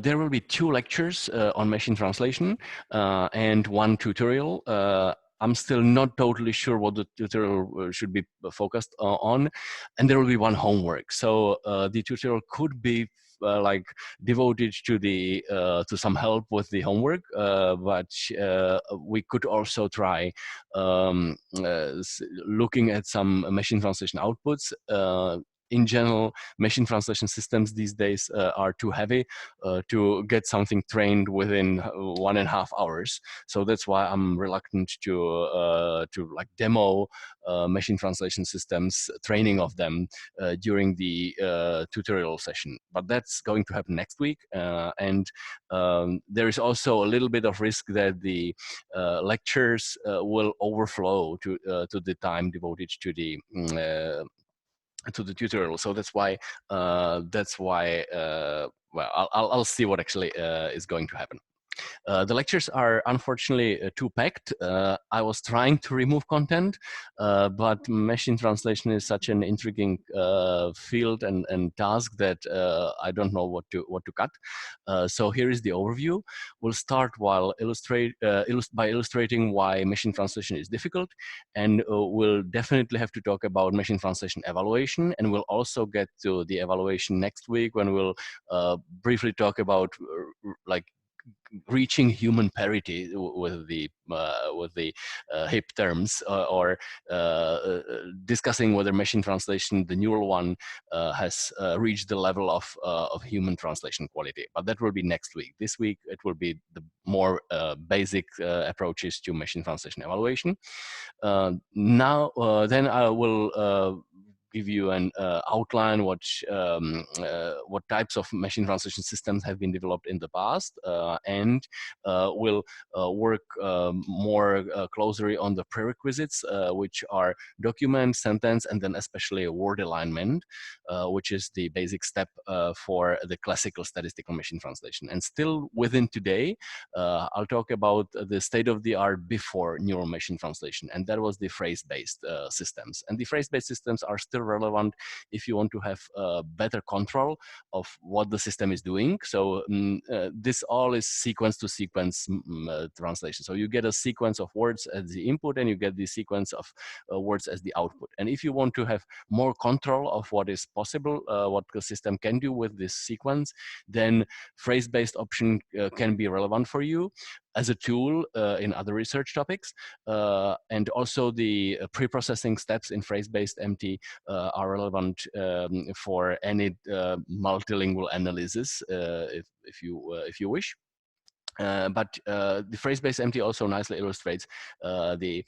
There will be 2 lectures on machine translation and 1 tutorial. I'm still not totally sure what the tutorial should be focused on, and there will be 1 homework. So the tutorial could be like devoted to the to some help with the homework, but we could also try looking at some machine translation outputs. In general, machine translation systems these days are too heavy to get something trained within 1.5 hours. So that's why I'm reluctant to like demo machine translation systems, training of them during the tutorial session. But that's going to happen next week, and there is also a little bit of risk that the lectures will overflow to the time devoted to the tutorial. So that's why well, I'll see what actually is going to happen. The lectures are unfortunately too packed. I was trying to remove content, but machine translation is such an intriguing field and task that I don't know what to cut. So here is the overview. We'll start by illustrating why machine translation is difficult, and we'll definitely have to talk about machine translation evaluation, and we'll also get to the evaluation next week when we'll briefly talk about like reaching human parity with the hip terms, or discussing whether machine translation, the neural one, has reached the level of human translation quality. But that will be next week. This week it will be the more basic approaches to machine translation evaluation. Then I will give you an outline what types of machine translation systems have been developed in the past, and we'll work more closely on the prerequisites, which are document, sentence, and then especially a word alignment, which is the basic step for the classical statistical machine translation. And still within today, I'll talk about the state-of-the-art before neural machine translation, and that was the phrase-based systems. And the phrase-based systems are still relevant if you want to have better control of what the system is doing. So this all is sequence to sequence translation. So you get a sequence of words as the input, and you get the sequence of words as the output. And if you want to have more control of what is possible, what the system can do with this sequence, then phrase-based option can be relevant for you as a tool in other research topics. And also the pre-processing steps in phrase-based MT are relevant for any multilingual analysis, if you wish. But the phrase-based MT also nicely illustrates the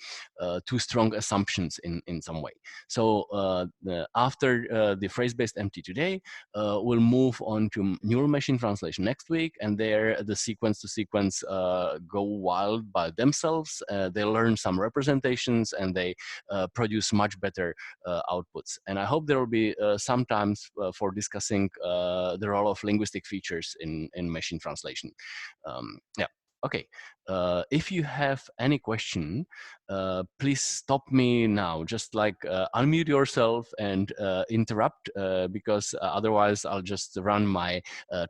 2 strong assumptions in some way. So after the phrase-based MT today, we'll move on to neural machine translation next week, and there the sequence to sequence go wild by themselves. They learn some representations, and they produce much better outputs. And I hope there will be some times for discussing the role of linguistic features in machine translation. Yeah, okay. If you have any question, please stop me now. Just like unmute yourself and interrupt, because otherwise I'll just run my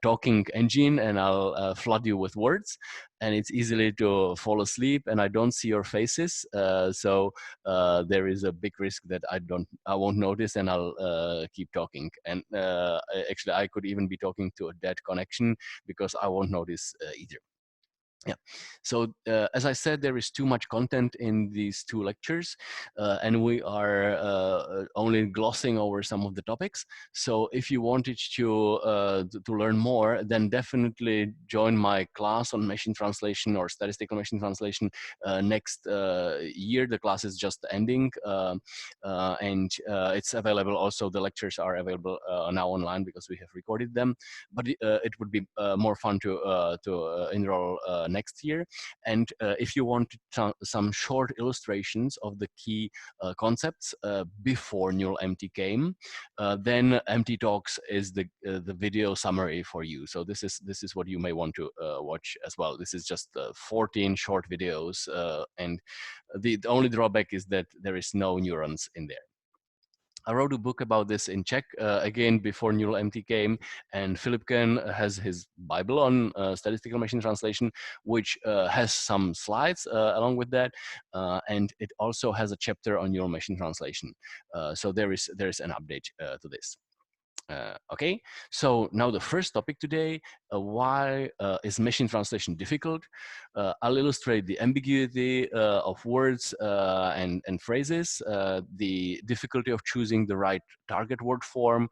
talking engine and I'll flood you with words, and it's easily to fall asleep, and I don't see your faces. So there is a big risk that I won't notice, and I'll keep talking. And actually, I could even be talking to a dead connection because I won't notice either. Yeah, so as I said, there is too much content in these 2 lectures, and we are only glossing over some of the topics. So if you wanted to learn more, then definitely join my class on machine translation or statistical machine translation next year. The class is just ending, and it's available. Also, the lectures are available now online because we have recorded them. But it would be more fun to enroll next year. And if you want some short illustrations of the key concepts before neural MT came, then MT Talks is the video summary for you. So this is what you may want to watch as well. This is just 14 short videos, and the only drawback is that there is no neurons in there. I wrote a book about this in Czech, again, before Neural MT came, and Philip Ken has his Bible on statistical machine translation, which has some slides along with that, and it also has a chapter on neural machine translation. So there is an update to this. Okay, so now the first topic today, why is machine translation difficult? I'll illustrate the ambiguity of words and phrases, the difficulty of choosing the right target word form,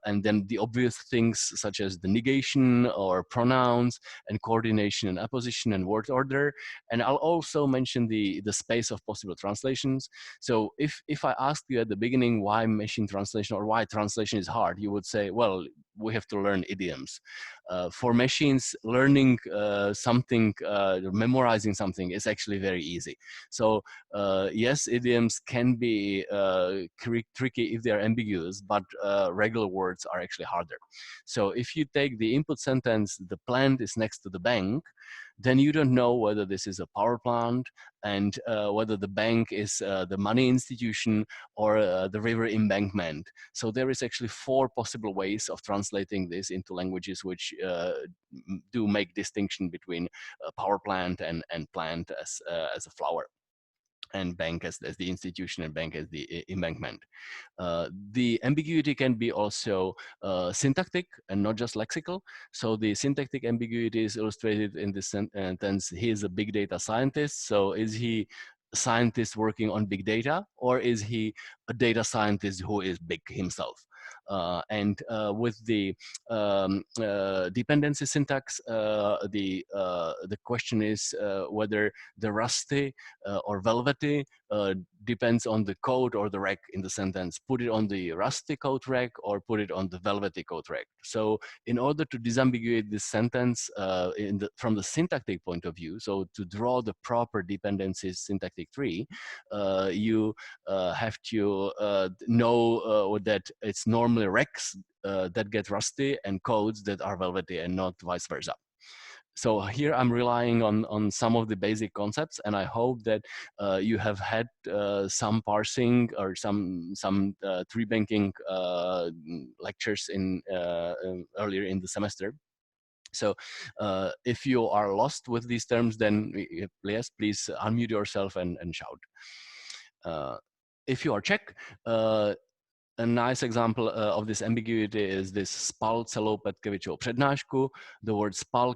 and then the obvious things such as the negation or pronouns and coordination and apposition and word order. And I'll also mention the space of possible translations. So if I asked you at the beginning why machine translation or why translation is hard, you would say, well, we have to learn idioms. For machines, learning something, memorizing something is actually very easy. So yes, idioms can be tricky if they're ambiguous, but regular words are actually harder. So if you take the input sentence, the plant is next to the bank, then you don't know whether this is a power plant and whether the bank is the money institution or the river embankment. So there is actually 4 possible ways of translating this into languages which do make distinction between power plant and plant as a flower, and bank as the institution, and bank as the embankment. The ambiguity can be also syntactic and not just lexical. So the syntactic ambiguity is illustrated in this sentence: he is a big data scientist. So is he a scientist working on big data, or is he a data scientist who is big himself? With the dependency syntax, the question is whether the rusty or velvety depends on the code or the rec in the sentence. Put it on the rusty code rec or put it on the velvety code rec. So in order to disambiguate this sentence from the syntactic point of view, so to draw the proper dependencies syntactic tree, you have to know that it's normally recs that get rusty and codes that are velvety and not vice versa. So here I'm relying on some of the basic concepts, and I hope that you have had some parsing or some tree banking lectures in earlier in the semester. So if you are lost with these terms, then yes, please unmute yourself and shout. If you are Czech, a nice example of this ambiguity is this spal celou Petkevičovu přednášku. The word spal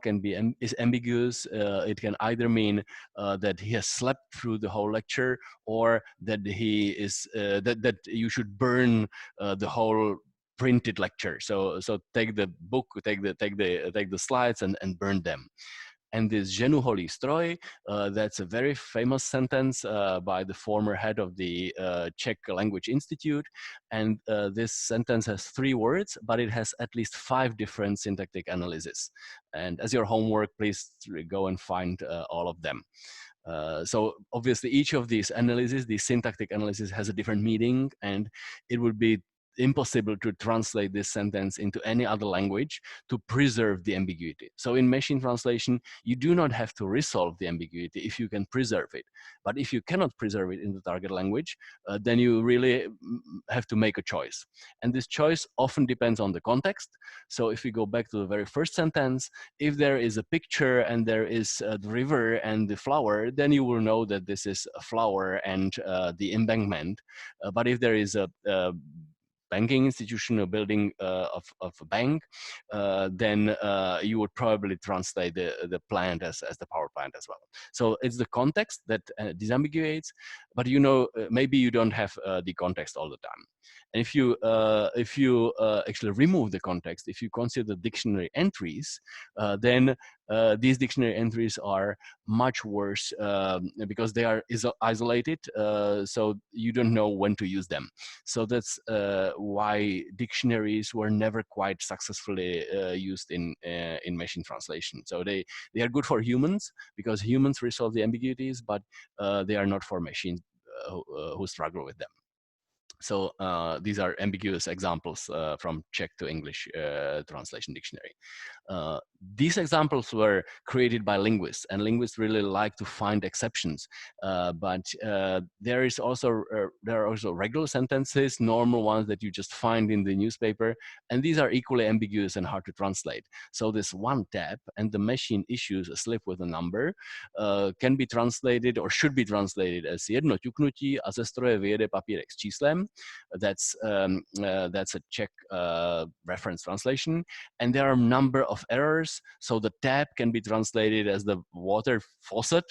is ambiguous. It can either mean that he has slept through the whole lecture, or that he is that you should burn the whole printed lecture. So take the book, take the slides and burn them. And this ženu holí stroj, that's a very famous sentence by the former head of the Czech Language Institute. And this sentence has 3 words, but it has at least 5 different syntactic analyses. And as your homework, please go and find all of them. So obviously each of these analyses, the syntactic analysis, has a different meaning, and it would be impossible to translate this sentence into any other language to preserve the ambiguity. So in machine translation, you do not have to resolve the ambiguity if you can preserve it. But if you cannot preserve it in the target language, then you really have to make a choice. And this choice often depends on the context. So if we go back to the very first sentence, if there is a picture and there is the river and the flower, then you will know that this is a flower and the embankment. But if there is a banking institution or building of a bank, then you would probably translate the plant as the power plant as well. So it's the context that disambiguates, but maybe you don't have the context all the time. And if you actually remove the context, if you consider dictionary entries, then these dictionary entries are much worse because they are isolated, so you don't know when to use them. So that's why dictionaries were never quite successfully used in machine translation. So they are good for humans because humans resolve the ambiguities, but they are not for machines who struggle with them. So these are ambiguous examples from Czech to English translation dictionary. Uh, these examples were created by linguists, and linguists really like to find exceptions. But there are also regular sentences, normal ones that you just find in the newspaper, and these are equally ambiguous and hard to translate. So this one tap and the machine issues a slip with a number can be translated or should be translated as jedno ťuknutí a ze stroje vyjede papírek s číslem. That's a Czech reference translation, and there are a number of errors. So the tap can be translated as the water faucet,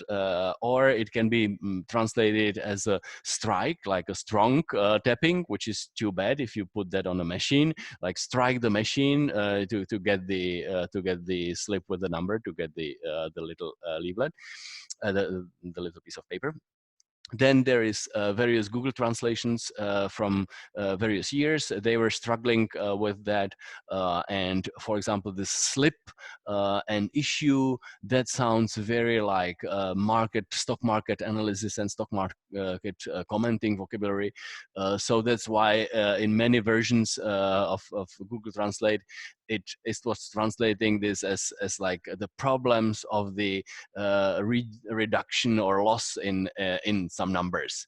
or it can be translated as a strike, like a strong tapping, which is too bad if you put that on a machine, like strike the machine to get the slip with the number, to get the little leaflet, the little piece of paper. Then there is various Google translations from various years. They were struggling with that. And for example, this slip and issue, that sounds very like stock market analysis and stock market commenting vocabulary. So that's why in many versions of Google Translate, it was translating this as like the problems of the reduction or loss in some numbers,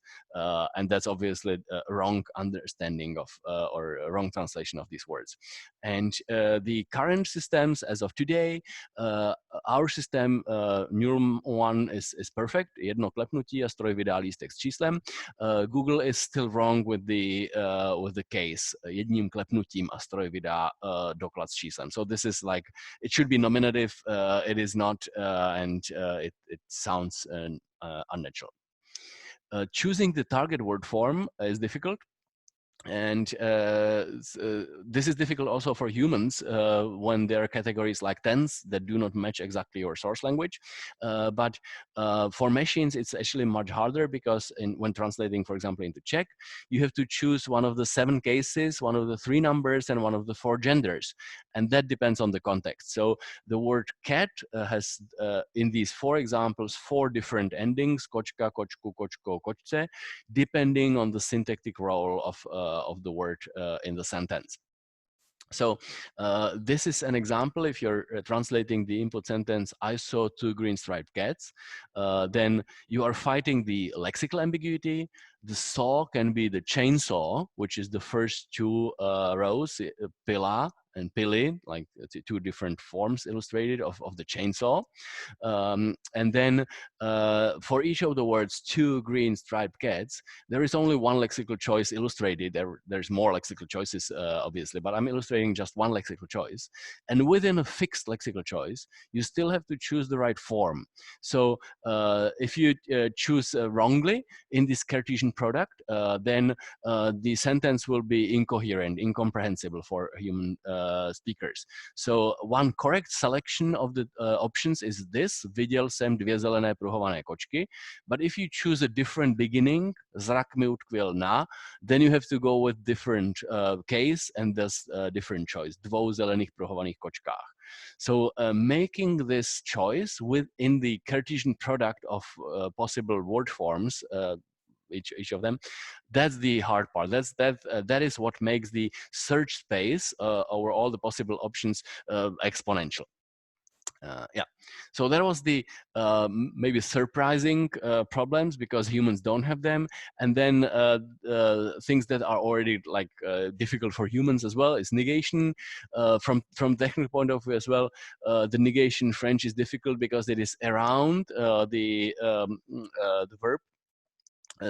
and that's obviously a wrong understanding of or a wrong translation of these words. And the current systems as of today, our system Neuron 1 is perfect. Jedno klepnutí a stroj vydá lístek s číslem. Google is still wrong with the case. Jedním klepnutím a stroj vydá doklad s číslem. So this is like, it should be nominative. It is not, and it sounds unnatural. Choosing the target word form is difficult. And this is difficult also for humans when there are categories like tense that do not match exactly your source language. But for machines, it's actually much harder, because when translating, for example, into Czech, you have to choose one of the 7 cases, one of the 3 numbers, and one of the 4 genders. And that depends on the context. So the word cat has, in these 4 examples, 4 different endings: kočka, kočku, kočko, kočce, depending on the syntactic role of the word in the sentence. So this is an example. If you're translating the input sentence, I saw 2 green striped cats, then you are fighting the lexical ambiguity. The saw can be the chainsaw, which is the first 2 rows, pila and pili, like 2 different forms illustrated of the chainsaw. And then for each of the words 2 green striped cats, there is only one lexical choice illustrated. There's more lexical choices, obviously, but I'm illustrating just one lexical choice. And within a fixed lexical choice, you still have to choose the right form. So if you choose wrongly in this Cartesian product, then the sentence will be incoherent, incomprehensible for human speakers. So one correct selection of the options is this: viděl jsem 2 zelené pruhované kočky. But if you choose a different beginning, zrak mi utkvěl na, then you have to go with different case and thus different choice: 2 zelených pruhovaných kočkách. So making this choice within the Cartesian product of possible word forms, each of them, that's the hard part. That is what makes the search space over all the possible options exponential. Yeah, so that was the maybe surprising problems, because humans don't have them. And then things that are already like difficult for humans as well is negation. From technical point of view as well, the negation French is difficult because it is around the verb.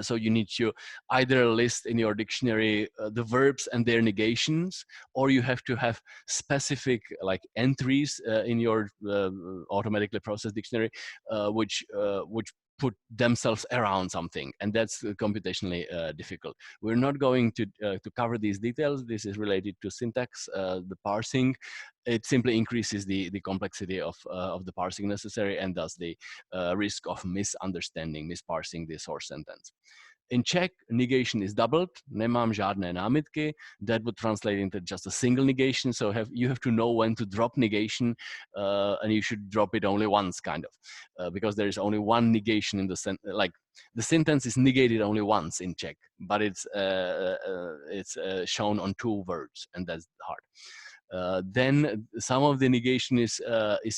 So you need to either list in your dictionary the verbs and their negations, or you have to have specific like entries in your automatically processed dictionary, which put themselves around something, and that's computationally difficult. We're not going to cover these details. This is related to syntax, the parsing. It simply increases the complexity of the parsing necessary, and thus the risk of misunderstanding, misparsing the source sentence. In Czech, negation is doubled. Nemám žádné námitky. That would translate into just a single negation. So you have to know when to drop negation, and you should drop it only once, kind of, because there is only one negation in the sentence. Like the sentence is negated only once in Czech, but it's shown on two words, and that's hard. Then some of the negation is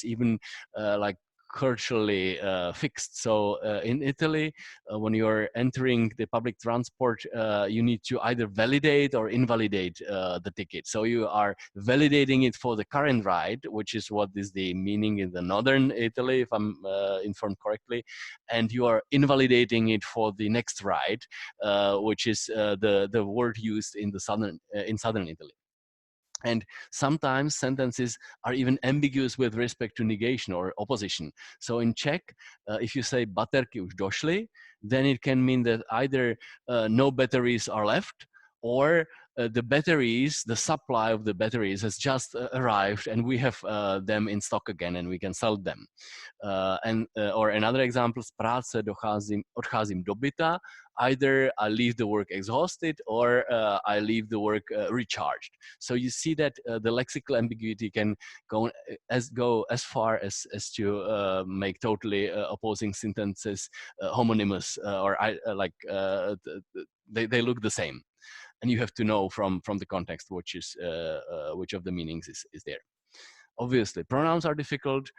even like culturally fixed. So in Italy, when you're entering the public transport, you need to either validate or invalidate the ticket. So you are validating it for the current ride, which is what is the meaning in the northern Italy, if I'm informed correctly, and you are invalidating it for the next ride, which is the word used in the southern Italy. And sometimes sentences are even ambiguous with respect to negation or opposition. So in Czech, if you say baterky už došly, then it can mean that either no batteries are left, or the batteries, the supply of the batteries has just arrived and we have them in stock again and we can sell them. Or another example, z práce odcházím do byta, either I leave the work exhausted or I leave the work recharged. So you see that the lexical ambiguity can go as far as to make totally opposing sentences homonymous, or they look the same. And you have to know from the context which of the meanings is there. Obviously, pronouns are difficult.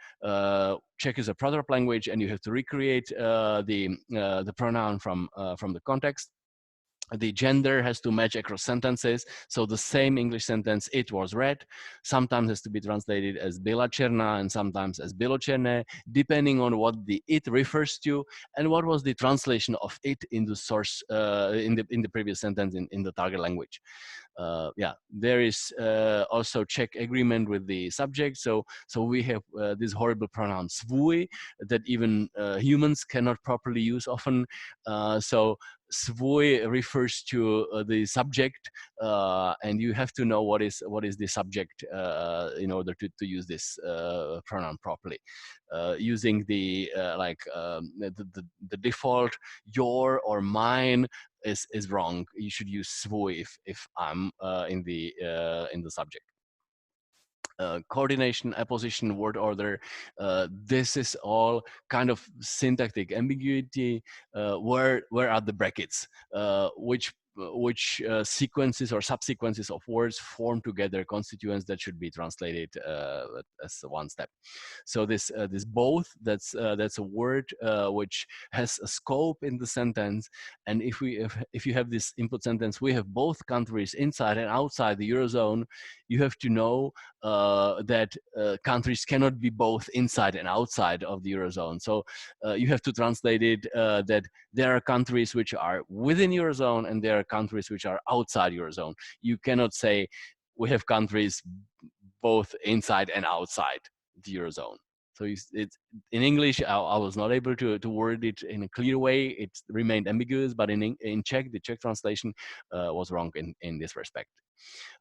Czech is a proto language, and you have to recreate the pronoun from the context. The gender has to match across sentences. So the same English sentence, it was red, sometimes has to be translated as byla černá and sometimes as bylo černé, depending on what the it refers to and what was the translation of it in the source, in the previous sentence in the target language. Yeah, there is also Czech agreement with the subject. So we have this horrible pronoun svůj that even humans cannot properly use often. So svůj refers to the subject, and you have to know what is the subject in order to use this pronoun properly. Using the the default your or mine is wrong. You should use svůj if I'm in the subject. Coordination, apposition, word order, this is all kind of syntactic ambiguity. Where are the brackets? Which sequences or subsequences of words form together constituents that should be translated as one step. So this both, that's a word which has a scope in the sentence, and if you have this input sentence, we have both countries inside and outside the Eurozone, you have to know that countries cannot be both inside and outside of the Eurozone. So you have to translate it that there are countries which are within Eurozone and there are countries which are outside Eurozone. You cannot say we have countries both inside and outside the Eurozone. So it's in English, I was not able to word it in a clear way. It remained ambiguous, but in Czech, the Czech translation was wrong in this respect.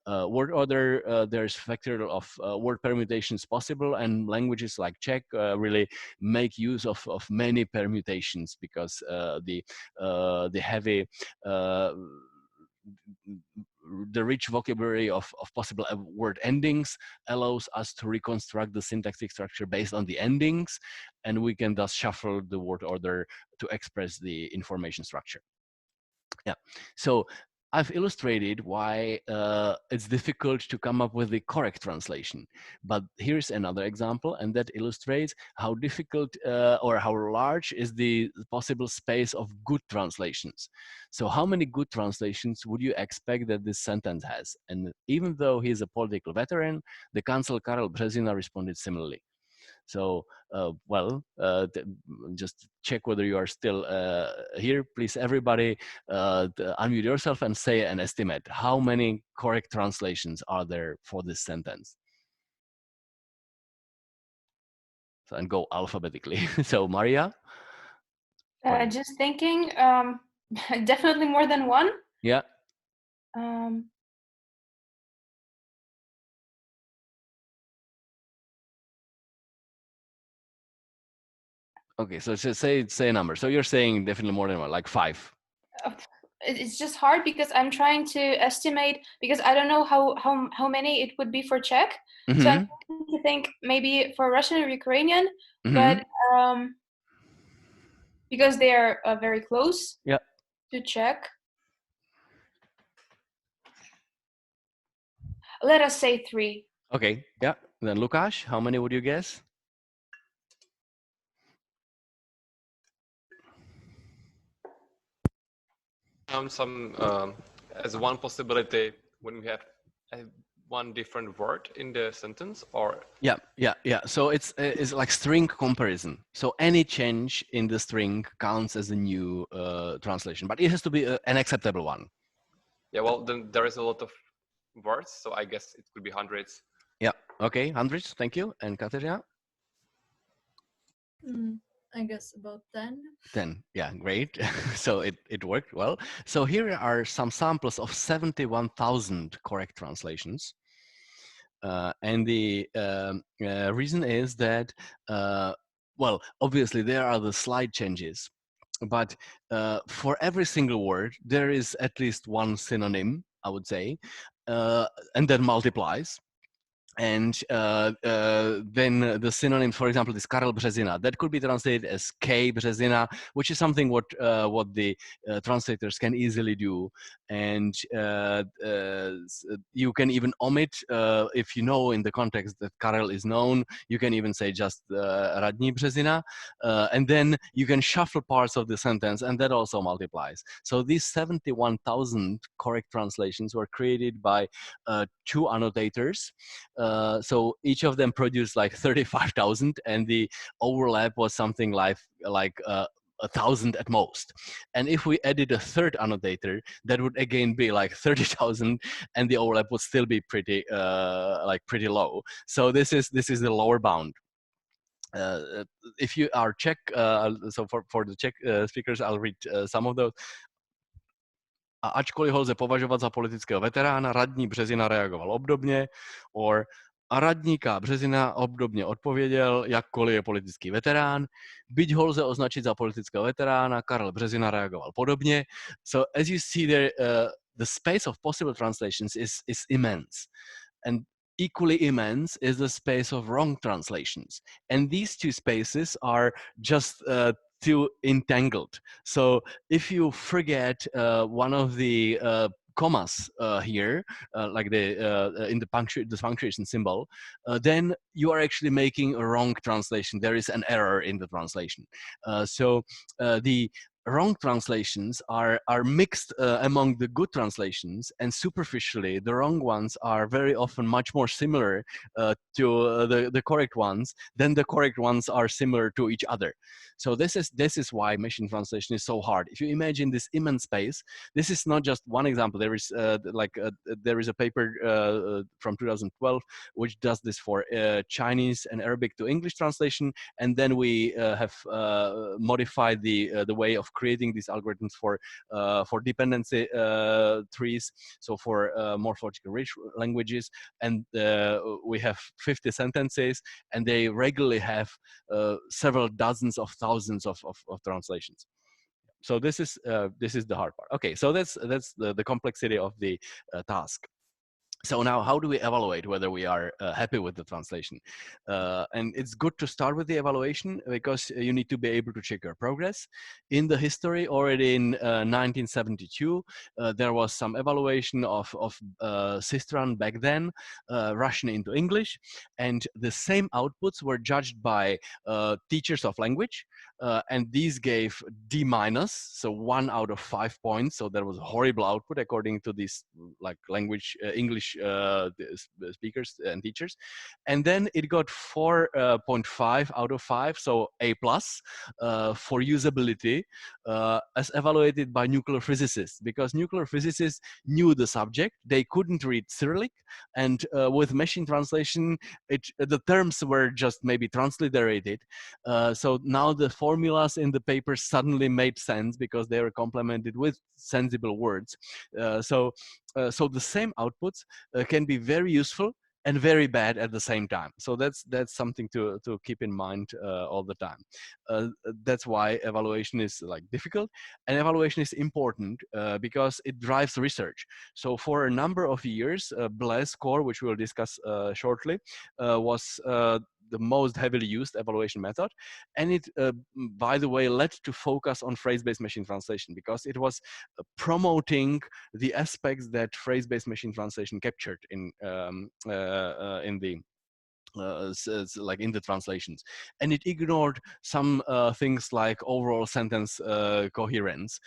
Word order, there's factor of word permutations possible, and languages like Czech really make use of many permutations because the heavy the rich vocabulary of possible word endings allows us to reconstruct the syntactic structure based on the endings, and we can thus shuffle the word order to express the information structure. Yeah, so I've illustrated why it's difficult to come up with the correct translation, but here's another example, and that illustrates how difficult or how large is the possible space of good translations. So how many good translations would you expect that this sentence has? And even though he's a political veteran, the Kancel Karel Březina responded similarly. So, just check whether you are still here. Please, everybody, unmute yourself and say an estimate. How many correct translations are there for this sentence? So, and go alphabetically. So, Maria? Just thinking, definitely more than one. Yeah. Okay, so just say a number. So you're saying definitely more than one, like 5. It's just hard because I'm trying to estimate, because I don't know how many it would be for Czech. So I'm trying to think maybe for Russian or Ukrainian, but because they are very close to Czech. Let us say 3. Okay, yeah. Then Lukáš, how many would you guess? Some as one possibility when we have one different word in the sentence, or yeah. So it's like string comparison. So any change in the string counts as a new translation, but it has to be an acceptable one. Yeah, well, then there is a lot of words, so I guess it could be hundreds. Yeah. Okay, hundreds. Thank you. And Katerina? I guess about 10. 10, yeah, great. So it worked well. So here are some samples of 71,000 correct translations. And the reason is that, well, obviously there are the slight changes, but for every single word, there is at least one synonym, I would say, and then multiplies. And then the synonym, for example, is Karel Březina. That could be translated as K Březina, which is something what the translators can easily do. And you can even omit, if you know in the context that Karel is known, you can even say just Radní Březina, and then you can shuffle parts of the sentence, and that also multiplies. So these 71,000 correct translations were created by 2 annotators. So each of them produced like 35,000, and the overlap was something like 1,000 at most. And if we added a third annotator, that would again be like 30,000, and the overlap would still be pretty pretty low. So this is the lower bound. If you are Czech, so for the Czech speakers, I'll read some of those. A ačkoliv ho lze považovat za politického veterána, radní Březina reagoval obdobně, a radníka Březina obdobně odpověděl, jakkoliv je politický veterán. Byť ho lze označit za politického veterána, Karel Březina reagoval podobně. So as you see there, the space of possible translations is immense. And equally immense is the space of wrong translations. And these two spaces are just too entangled. So if you forget one of the commas here, like in the punctuation symbol, then you are actually making a wrong translation. There is an error in the translation. So the wrong translations are mixed among the good translations, and superficially the wrong ones are very often much more similar to the correct ones than the correct ones are similar to each other. So this is why machine translation is so hard. If you imagine this immense space, this is not just one example. There is there is a paper from 2012 which does this for Chinese and Arabic to English translation, and then we have modified the way of creating these algorithms for dependency trees, so for morphological rich languages, and we have 50 sentences, and they regularly have several dozens of thousands of translations. So this is the hard part. Okay, so that's the complexity of the task. So now, how do we evaluate whether we are happy with the translation? And it's good to start with the evaluation, because you need to be able to check your progress. In the history, already in 1972, there was some evaluation of Sistran back then, Russian into English, and the same outputs were judged by teachers of language, and these gave D-, so 1 out of 5 points. So there was a horrible output according to these like language English speakers and teachers. And then it got 4.5 out of 5, so A+, for usability, as evaluated by nuclear physicists, because nuclear physicists knew the subject. They couldn't read Cyrillic, and with machine translation, the terms were just maybe transliterated. So now the formulas in the paper suddenly made sense because they were complemented with sensible words. So the same outputs can be very useful and very bad at the same time. So that's something to keep in mind all the time. That's why evaluation is like difficult, and evaluation is important because it drives research. So for a number of years, BLEU score, which we'll discuss shortly, was the most heavily used evaluation method. And it, by the way, led to focus on phrase-based machine translation, because it was promoting the aspects that phrase-based machine translation captured in the like in the translations, and it ignored some things like overall sentence coherence,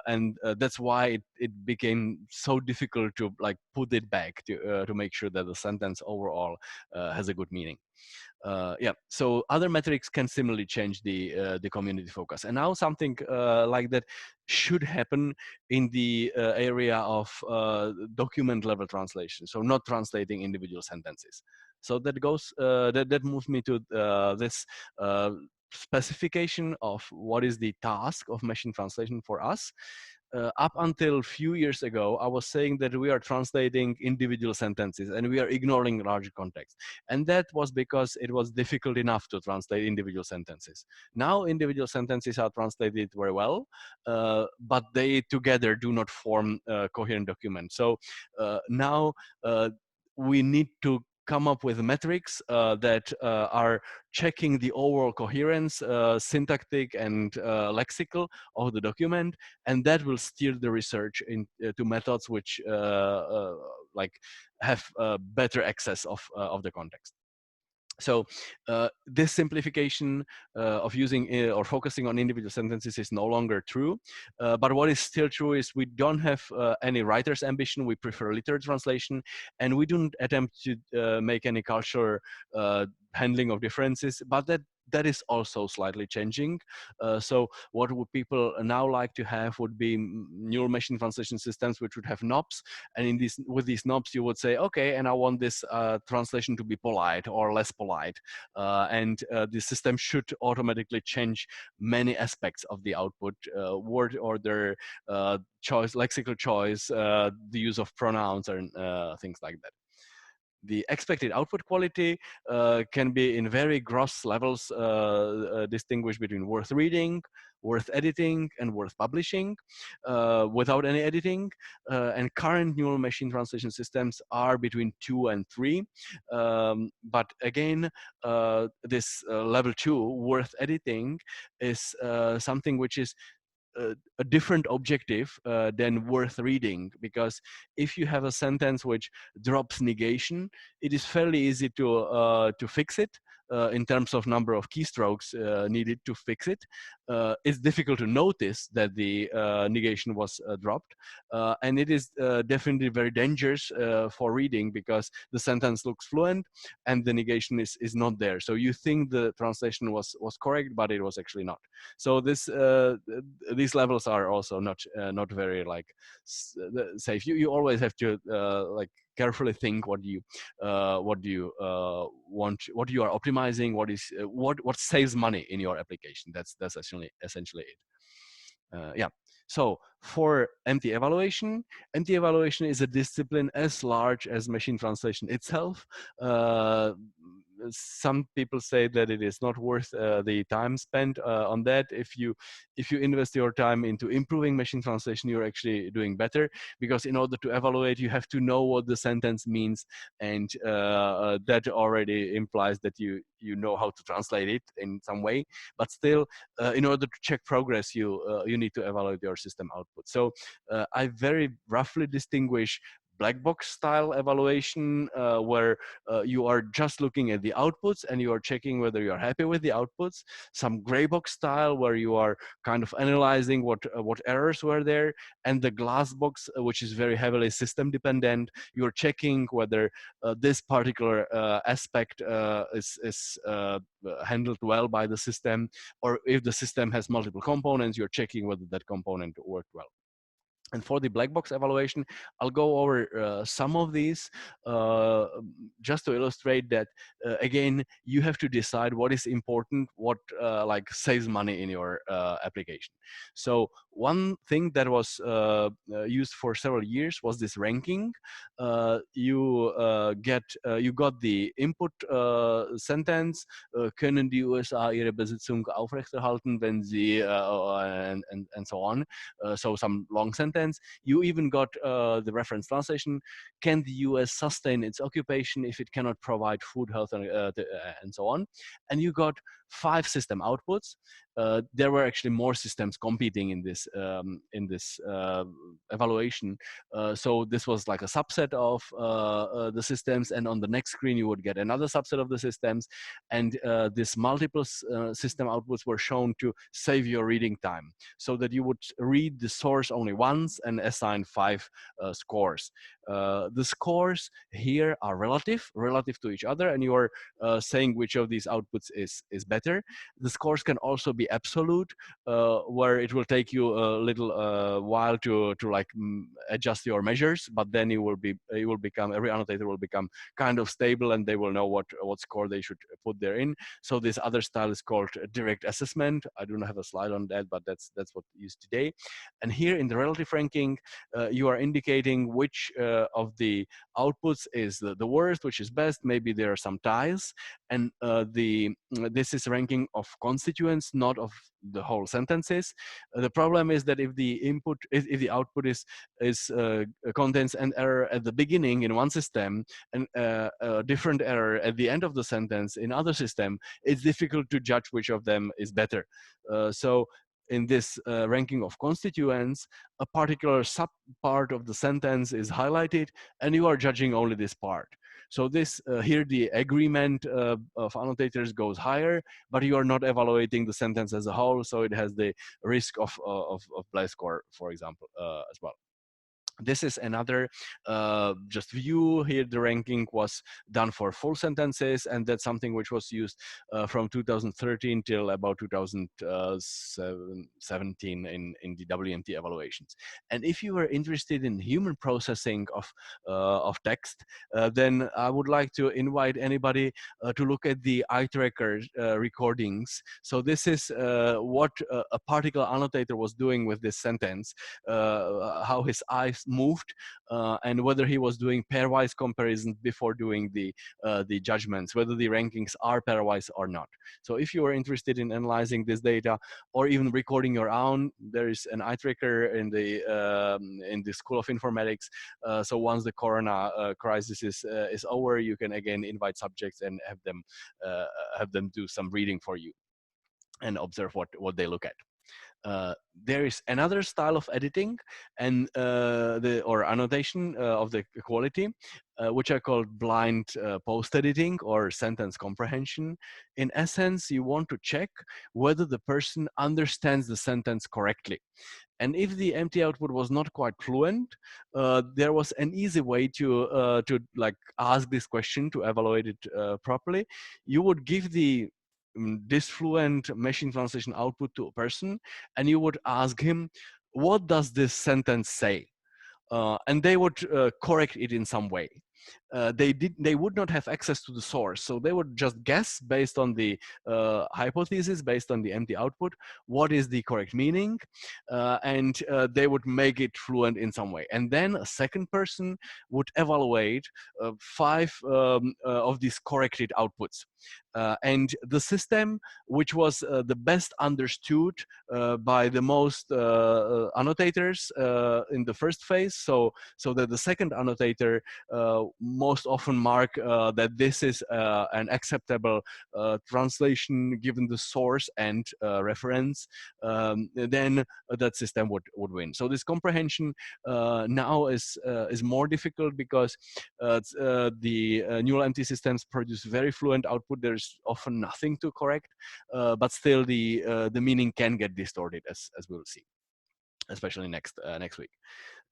and that's why it became so difficult to like put it back to make sure that the sentence overall has a good meaning. Yeah, so other metrics can similarly change the community focus. And now something like that should happen in the area of document level translation, so not translating individual sentences. So that goes that moves me to this specification of what is the task of machine translation for us. Up until a few years ago, I was saying that we are translating individual sentences and we are ignoring larger context. And that was because it was difficult enough to translate individual sentences. Now individual sentences are translated very well, but they together do not form a coherent document. So now we need to come up with metrics that are checking the overall coherence, syntactic and lexical of the document, and that will steer the research into methods which like have better access of the context. So this simplification of using or focusing on individual sentences is no longer true. But what is still true is we don't have any writer's ambition. We prefer literary translation, and we don't attempt to make any cultural handling of differences, but that is also slightly changing. So what would people now like to have would be neural machine translation systems which would have knobs, and in these, with these knobs you would say, okay, and I want this translation to be polite or less polite, and the system should automatically change many aspects of the output, word order, choice, lexical choice, the use of pronouns, and things like that. The expected output quality can be in very gross levels distinguished between worth reading, worth editing, and worth publishing without any editing. And current neural machine translation systems are between 2 and 3. But again, this level 2, worth editing, is something which is a different objective than worth reading, because if you have a sentence which drops negation, it is fairly easy to fix it. In terms of number of keystrokes needed to fix it. It's difficult to notice that the negation was dropped. And it is definitely very dangerous for reading, because the sentence looks fluent and the negation is not there. So you think the translation was correct, but it was actually not. So this these levels are also not very like safe. You always have to like carefully think what you want, what you are optimizing, what is what saves money in your application. That's essentially it. Yeah. So for MT evaluation is a discipline as large as machine translation itself. Some people say that it is not worth the time spent on that. If you invest your time into improving machine translation, you're actually doing better, because in order to evaluate, you have to know what the sentence means, and that already implies that you know how to translate it in some way. But still, in order to check progress, you need to evaluate your system output. So I very roughly distinguish black box style evaluation, where you are just looking at the outputs and you are checking whether you are happy with the outputs. Some gray box style, where you are kind of analyzing what errors were there, and the glass box, which is very heavily system dependent. You're checking whether this particular aspect is handled well by the system, or if the system has multiple components, you're checking whether that component worked well. And for the black box evaluation, I'll go over some of these just to illustrate that, again, you have to decide what is important, what like saves money in your application. So one thing that was used for several years was this ranking. You got the input sentence, können die USA ihre Besitzung aufrechterhalten, wenn sie and so on. So some long sentence. You even got the reference translation. Can the US sustain its occupation if it cannot provide food, health, and so on? And you got 5 system outputs. There were actually more systems competing in this evaluation. So this was like a subset of the systems, and on the next screen you would get another subset of the systems, and these multiple system outputs were shown to save your reading time, so that you would read the source only once and assign 5 scores. The scores here are relative to each other, and you are saying which of these outputs is better. The scores can also be absolute, where it will take you a little while to like adjust your measures, but then you will become, every annotator will become kind of stable, and they will know what score they should put there in. So this other style is called direct assessment. I do not have a slide on that, but that's what we use today. And here in the relative ranking, you are indicating which of the outputs is the worst, which is best. Maybe there are some ties, and this is ranking of constituents, not of the whole sentences. The problem is that if the output contains an error at the beginning in one system and a different error at the end of the sentence in other system, it's difficult to judge which of them is better. So in this ranking of constituents, a particular sub part of the sentence is highlighted, and you are judging only this part. So this here the agreement of annotators goes higher, but you are not evaluating the sentence as a whole, so it has the risk of BLEU score, for example, as well. This is another just view. Here the ranking was done for full sentences, and that's something which was used from 2013 till about 2017 in the WMT evaluations. And if you are interested in human processing of text, then I would like to invite anybody to look at the eye tracker recordings. So this is what a particular annotator was doing with this sentence, how his eyes moved, and whether he was doing pairwise comparisons before doing the judgments, whether the rankings are pairwise or not. So if you are interested in analyzing this data or even recording your own, there is an eye tracker in the School of Informatics. So once the Corona crisis is over, you can again invite subjects and have them do some reading for you and observe what they look at. There is another style of editing and or annotation of the quality, which are called blind post editing or sentence comprehension. In essence, you want to check whether the person understands the sentence correctly. And if the empty output was not quite fluent, there was an easy way to like ask this question to evaluate it properly. You would give the disfluent machine translation output to a person, and you would ask him, what does this sentence say? And they would correct it in some way. They would not have access to the source, so they would just guess based on the hypothesis, based on the empty output, what is the correct meaning, and they would make it fluent in some way. And then a second person would evaluate 5 of these corrected outputs. And the system which was the best understood by the most annotators in the first phase, so that the second annotator most often mark that this is an acceptable translation given the source and reference, then that system would win. So this comprehension now is more difficult because the neural empty systems produce very fluent output. There's often nothing to correct, but still the meaning can get distorted, as we'll see. especially next week.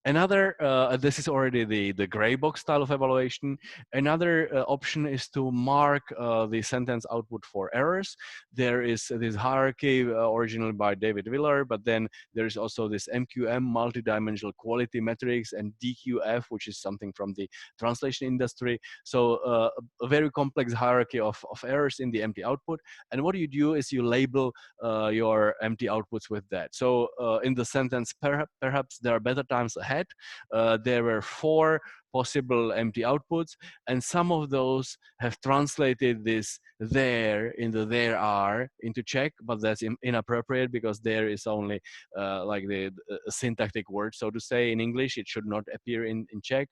Another, this is already the gray box style of evaluation. Another option is to mark the sentence output for errors. There is this hierarchy originally by David Willer, but then there is also this MQM, multidimensional quality metrics, and DQF, which is something from the translation industry. So a very complex hierarchy of errors in the empty output. And what you do is you label your empty outputs with that. So in the sentence, perhaps there are better times ahead. There were 4 possible empty outputs, and some of those have translated this there in the there are into Czech, but that's inappropriate because there is only like the syntactic word, so to say. In English it should not appear in Czech.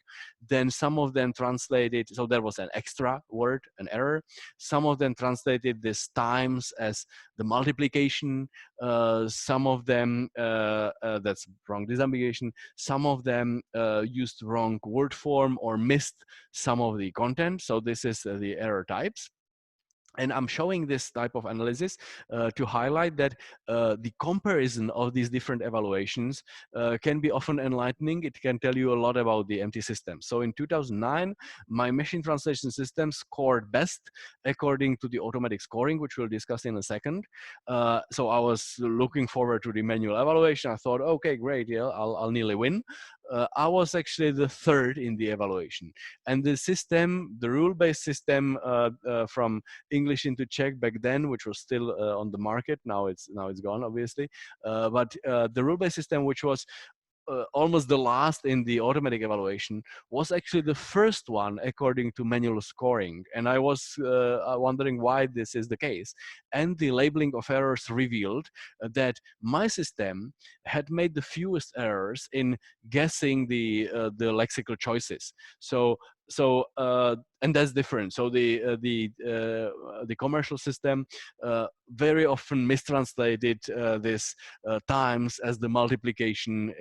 Then some of them translated, so there was an extra word, an error. Some of them translated this times as the multiplication. Some of them, that's wrong disambiguation. Some of them used wrong word form or missed some of the content. So this is the error types. And I'm showing this type of analysis to highlight that the comparison of these different evaluations can be often enlightening. It can tell you a lot about the empty system. So in 2009, my machine translation system scored best according to the automatic scoring, which we'll discuss in a second. So I was looking forward to the manual evaluation. I thought, okay, great, yeah, I'll nearly win. I was actually the 3rd in the evaluation. And the system, the rule-based system from English into Czech back then, which was still on the market. Now it's gone, obviously. But the rule-based system, which was almost the last in the automatic evaluation, was actually the first one according to manual scoring. And I was wondering why this is the case. And the labeling of errors revealed that my system had made the fewest errors in guessing the lexical choices. And that's different. So the commercial system very often mistranslated this times as the multiplication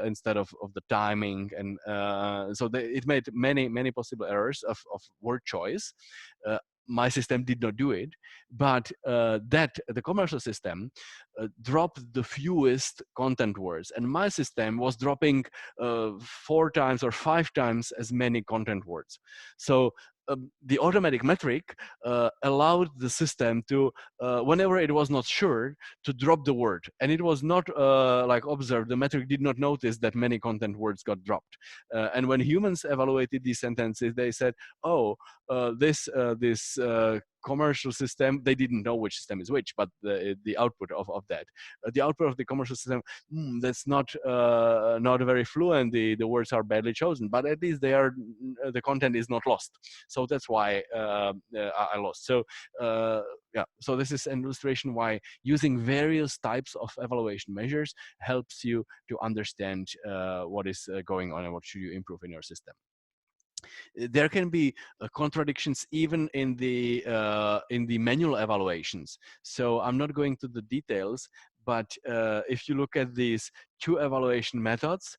instead of the timing, and so it made many possible errors of word choice. My system did not do it, but the commercial system dropped the fewest content words, and my system was dropping 4 times or 5 times as many content words. So the automatic metric allowed the system to, whenever it was not sure, to drop the word. And it was not like observed, the metric did not notice that many content words got dropped. And when humans evaluated these sentences, they said, oh, this commercial system, they didn't know which system is which, but the output of that. The output of the commercial system, that's not very fluent, the words are badly chosen, but at least the content is not lost. So that's why I lost. So yeah, so this is an illustration why using various types of evaluation measures helps you to understand what is going on and what should you improve in your system. There can be contradictions even in the manual evaluations. So I'm not going to the details, but if you look at these 2 evaluation methods,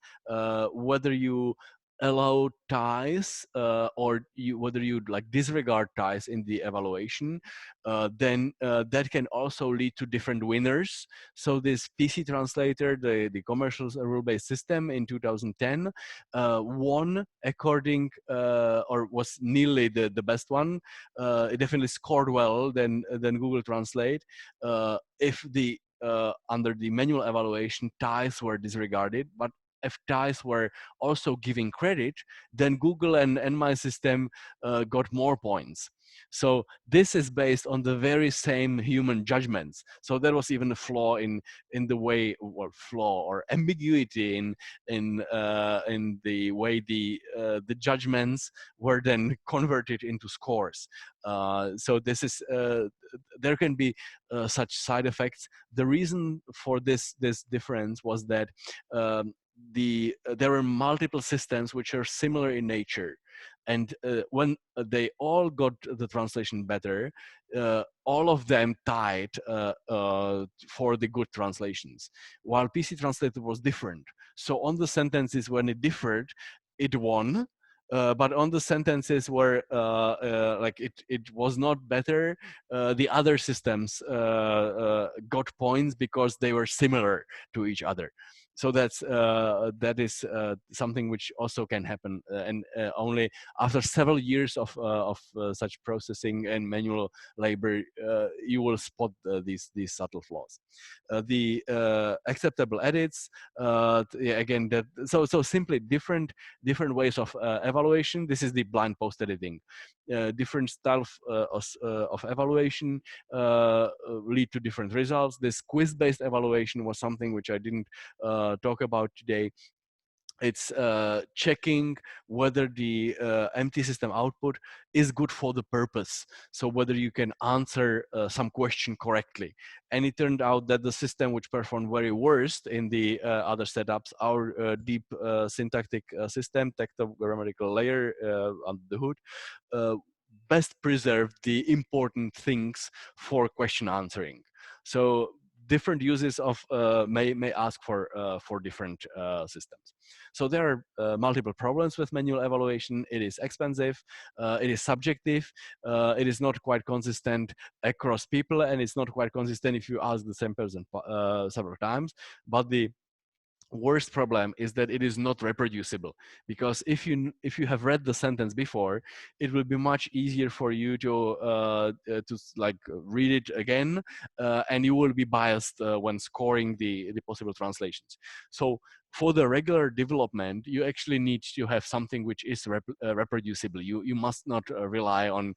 whether you allow ties or whether you like disregard ties in the evaluation, then that can also lead to different winners. So this PC translator, the commercial rule-based system in 2010 won according or was nearly the best one. It definitely scored well than Google Translate. If the under the manual evaluation, ties were disregarded, but if ties were also giving credit, then Google and my system got more points. So this is based on the very same human judgments. So there was even a flaw in the way, or flaw or ambiguity in the way the judgments were then converted into scores. So this is there can be such side effects. The reason for this difference was that there were multiple systems which are similar in nature, and when they all got the translation better, all of them tied for the good translations, while PC Translator was different. So on the sentences when it differed, it won. But on the sentences where like it was not better, the other systems got points because they were similar to each other. So that is something which also can happen, and only after several years of such processing and manual labor, you will spot these subtle flaws. The acceptable edits, yeah, again, that so simply different ways of evaluation. This is the blind post editing. Different style of evaluation lead to different results. This quiz-based evaluation was something which I didn't talk about today. It's checking whether the empty system output is good for the purpose. So whether you can answer some question correctly. And it turned out that the system which performed very worst in the other setups, our deep syntactic system, tectogrammatical layer under the hood, best preserved the important things for question answering. So different uses of may ask for different systems. So there are multiple problems with manual evaluation. It is expensive, it is subjective, it is not quite consistent across people, and it's not quite consistent if you ask the same person several times. But the worst problem is that it is not reproducible, because if you have read the sentence before, it will be much easier for you to like read it again, and you will be biased when scoring the possible translations. So for the regular development, you actually need to have something which is reproducible. You must not rely on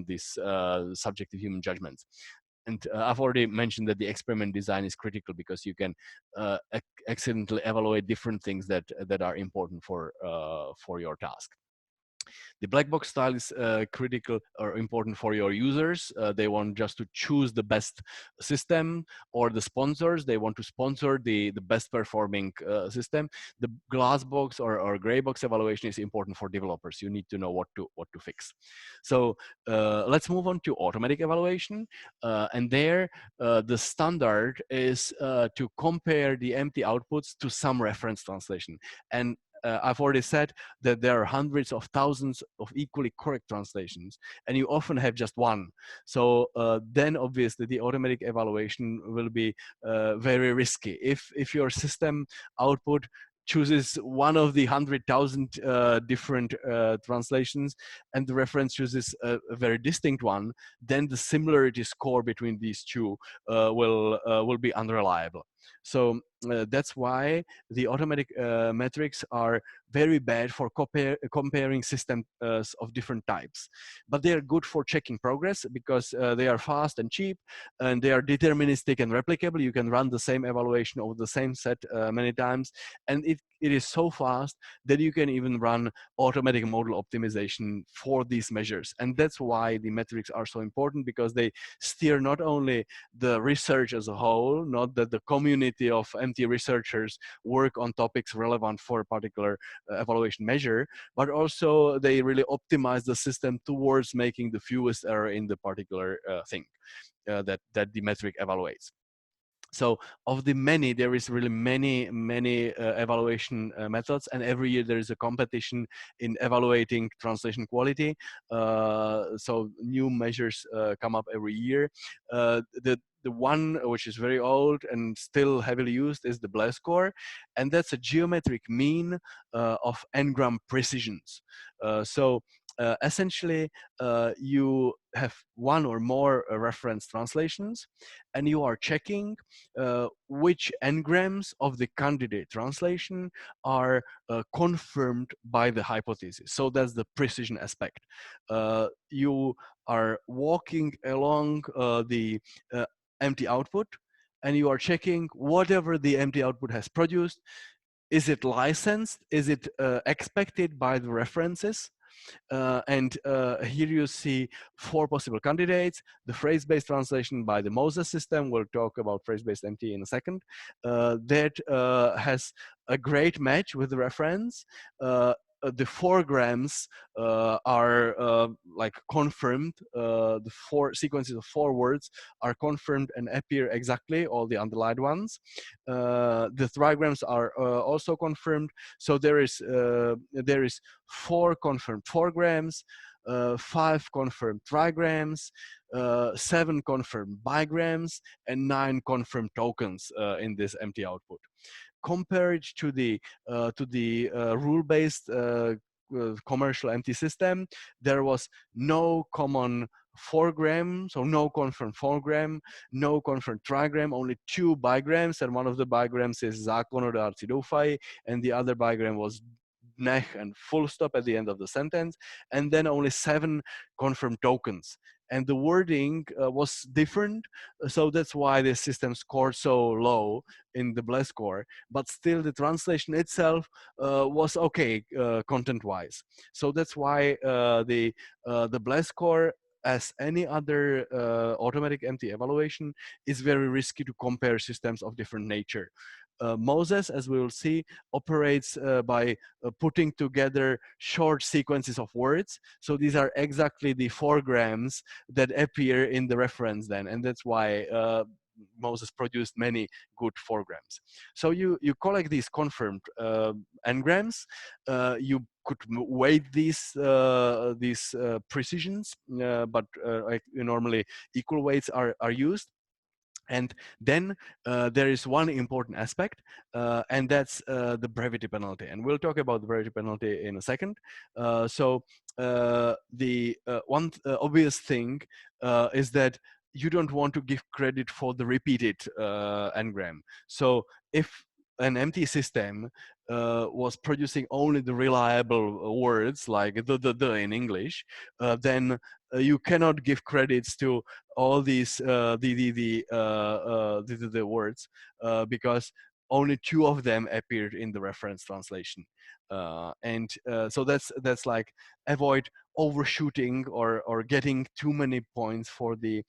this subjective human judgments. And I've already mentioned that the experiment design is critical, because you can accidentally evaluate different things that are important for your task. The black box style is critical or important for your users. They want just to choose the best system, or the sponsors, they want to sponsor the best performing system. The glass box or gray box evaluation is important for developers. You need to know what to fix. So let's move on to automatic evaluation. And there, the standard is to compare the empty outputs to some reference translation. And I've already said that there are hundreds of thousands of equally correct translations, and you often have just one. So then obviously the automatic evaluation will be very risky. If your system output chooses one of the 100,000 different translations, and the reference chooses a very distinct one, then the similarity score between these two will be unreliable. So that's why the automatic metrics are very bad for comparing systems of different types. But they are good for checking progress, because they are fast and cheap, and they are deterministic and replicable. You can run the same evaluation over the same set many times, and it is so fast that you can even run automatic model optimization for these measures. And that's why the metrics are so important, because they steer not only the research as a whole, not that the community of MT researchers work on topics relevant for a particular evaluation measure, but also they really optimize the system towards making the fewest error in the particular thing that the metric evaluates. So of the many, there is really many evaluation methods, and every year there is a competition in evaluating translation quality. So new measures come up every year. The one which is very old and still heavily used is the BLEU score, and that's a geometric mean of n-gram precisions. Essentially, you have one or more reference translations, and you are checking which n-grams of the candidate translation are confirmed by the hypothesis. So that's the precision aspect. You are walking along the empty output, and you are checking whatever the empty output has produced. Is it licensed? Is it expected by the references? And here you see 4 possible candidates. The phrase-based translation by the Moses system, we'll talk about phrase-based MT in a second, that has a great match with the reference. The 4 grams are like confirmed. The 4 sequences of 4 words are confirmed and appear exactly, all the underlined ones. The trigrams are also confirmed. So there is 4 confirmed 4 grams, 5 confirmed trigrams, 7 confirmed bigrams, and 9 confirmed tokens in this empty output. compared to the rule-based commercial empty system, there was no common 4-gram, so no confirmed 4-gram, no confirmed trigram, only 2 bigrams, and one of the bigrams is zákonod arcidofai, and the other bigram was nech and full stop at the end of the sentence, and then only 7 confirmed tokens. And the wording was different, so that's why the system scored so low in the BLEU score, but still the translation itself was okay content-wise. So that's why the BLEU score, as any other automatic empty evaluation, is very risky to compare systems of different nature. Moses, as we will see, operates by putting together short sequences of words. So these are exactly the 4-grams that appear in the reference then, and that's why Moses produced many good 4-grams. So you collect these confirmed n-grams. You could weight these precisions, but like normally equal weights are used. And then there is one important aspect, and that's the brevity penalty. And we'll talk about the brevity penalty in a second. So the one obvious thing is that you don't want to give credit for the repeated n-gram. So if an empty system was producing only the reliable words like the in English, then you cannot give credits to all these the words because only 2 of them appeared in the reference translation, and so that's like avoid overshooting or getting too many points for the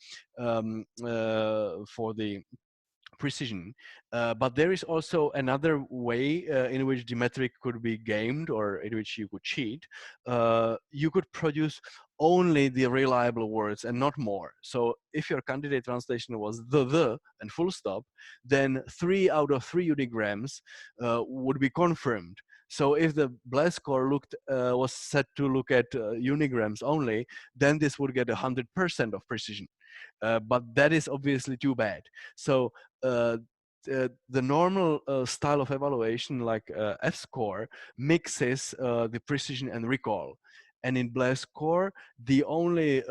precision. But there is also another way in which the metric could be gamed, or in which you could cheat. You could produce only the reliable words and not more. So if your candidate translation was the and full stop, then 3 out of 3 unigrams would be confirmed. So if the BLEU score was set to look at unigrams only, then this would get 100% of precision. But that is obviously too bad. So the normal style of evaluation, like F-score, mixes the precision and recall. And in BLEU score, the only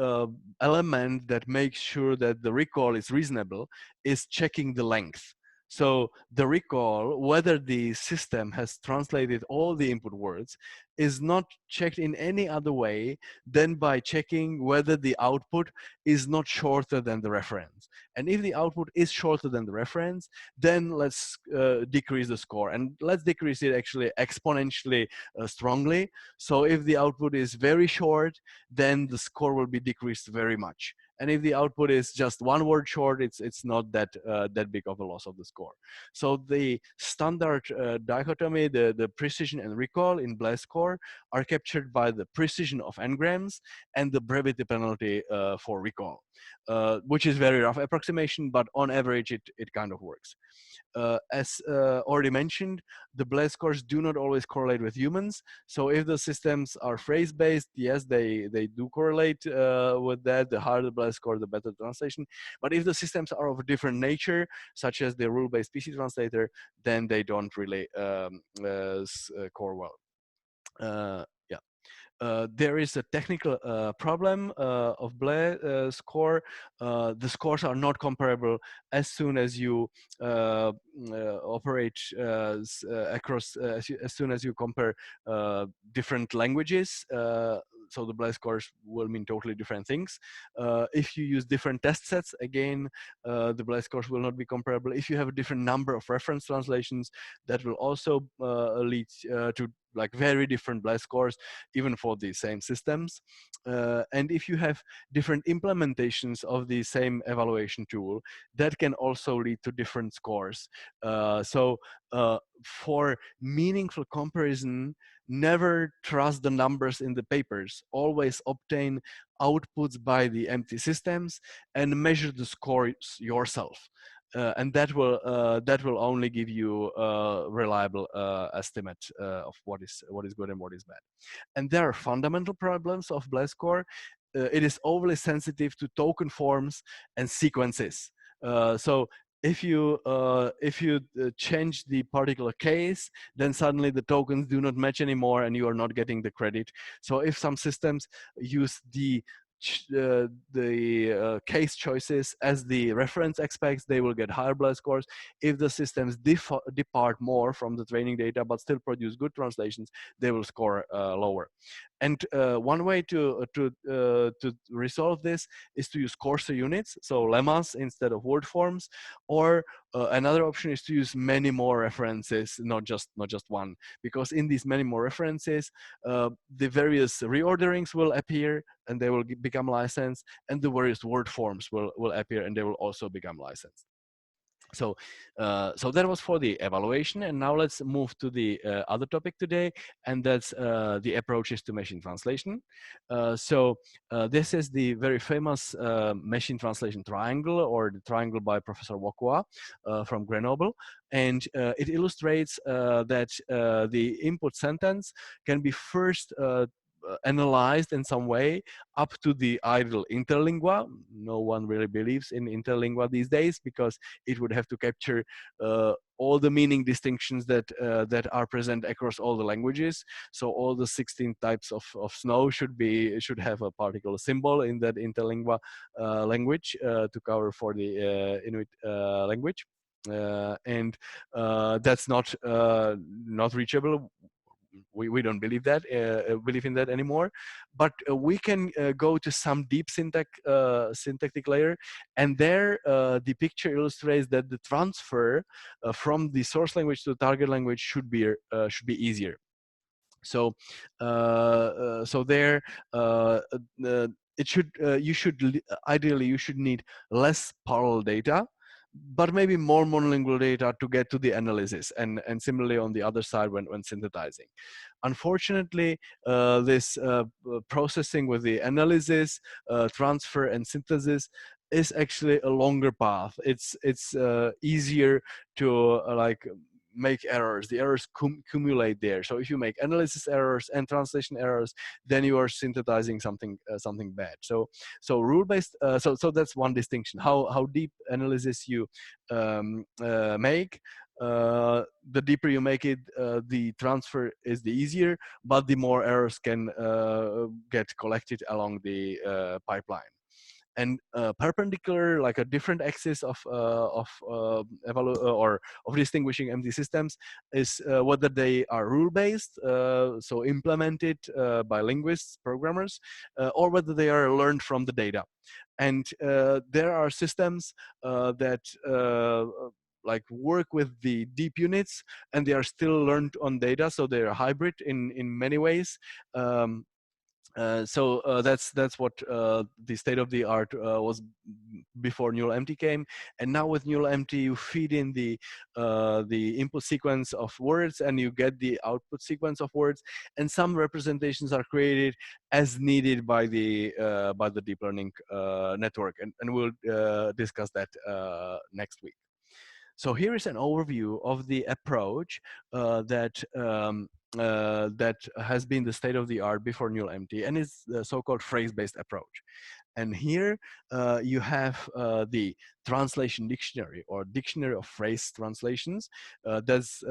element that makes sure that the recall is reasonable is checking the length. So the recall, whether the system has translated all the input words, is not checked in any other way than by checking whether the output is not shorter than the reference. And if the output is shorter than the reference, then let's decrease the score. And let's decrease it actually exponentially strongly. So if the output is very short, then the score will be decreased very much. And if the output is just 1 word short, it's not that that big of a loss of the score. So the standard dichotomy, the precision and recall in BLEU score, are captured by the precision of n-grams and the brevity penalty for recall, which is very rough approximation, but on average it kind of works. As already mentioned, the BLEU scores do not always correlate with humans. So if the systems are phrase-based, yes, they do correlate with that. The harder the BLEU score, the better the translation. But if the systems are of a different nature, such as the rule-based PC translator, then they don't really score well. There is a technical problem of BLEU score. The scores are not comparable as soon as you operate across, as soon as you compare different languages. So the BLEU scores will mean totally different things. If you use different test sets, again, the BLEU scores will not be comparable. If you have a different number of reference translations, that will also lead to like very different BLEU scores, even for the same systems. And if you have different implementations of the same evaluation tool, that can also lead to different scores. So for meaningful comparison, never trust the numbers in the papers. Always obtain outputs by the empty systems and measure the scores yourself. And that will only give you a reliable estimate of what is good and what is bad. And there are fundamental problems of BLEU score. It is overly sensitive to token forms and sequences. So if you change the particular case, then suddenly the tokens do not match anymore and you are not getting the credit. So if some systems use the case choices as the reference expects, they will get higher BLEU scores. If the systems depart more from the training data but still produce good translations, they will score lower. And one way to resolve this is to use coarser units, so lemmas instead of word forms, or another option is to use many more references, not just one, because in these many more references, the various reorderings will appear and they will become licensed, and the various word forms will appear and they will also become licensed. So that was for the evaluation, and now let's move to the other topic today, and that's the approaches to machine translation. This is the very famous machine translation triangle, or the triangle by Professor Wokwa from Grenoble, and it illustrates that the input sentence can be first analyzed in some way up to the ideal interlingua. No one really believes in interlingua these days because it would have to capture all the meaning distinctions that are present across all the languages. So all the 16 types of snow should have a particular symbol in that interlingua language to cover for the Inuit language. And that's not reachable. We don't believe in that anymore, but we can go to some deep syntactic layer, and there the picture illustrates that the transfer from the source language to the target language should be easier. So there ideally you should need less parallel data, but maybe more monolingual data to get to the analysis, and similarly on the other side when synthesizing. Unfortunately, this processing with the analysis, transfer, and synthesis is actually a longer path. It's easier to make errors. The errors accumulate there. So if you make analysis errors and translation errors, then you are synthesizing something bad. So rule-based. So that's one distinction. How deep analysis you make. The deeper you make it, the transfer is the easier, but the more errors can get collected along the pipeline. And perpendicular, like a different axis of distinguishing empty systems, is whether they are rule-based, so implemented by linguists, programmers, or whether they are learned from the data. And there are systems that work with the deep units, and they are still learned on data, so they are hybrid in many ways. That's what the state of the art was before neural empty came, and now with neural empty you feed in the input sequence of words and you get the output sequence of words, and some representations are created as needed by the deep learning network, and we'll discuss that next week. So here is an overview of the approach that has been the state of the art before neural empty, and it's the so-called phrase-based approach. And here you have the translation dictionary, or dictionary of phrase translations. There's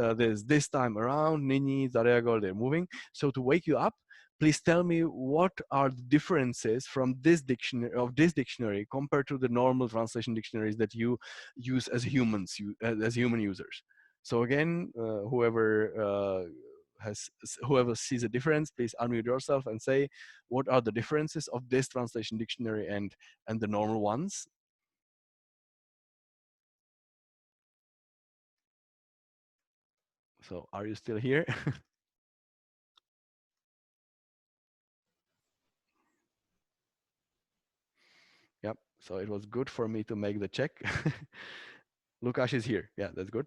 this time around, Nini, Zareagol, they're moving. So to wake you up, please tell me what are the differences from this dictionary compared to the normal translation dictionaries that you use as humans, as human users. So again, whoever sees a difference, please unmute yourself and say what are the differences of this translation dictionary and the normal ones. So are you still here? Yep. So it was good for me to make the check. Lukasz is here. Yeah, that's good.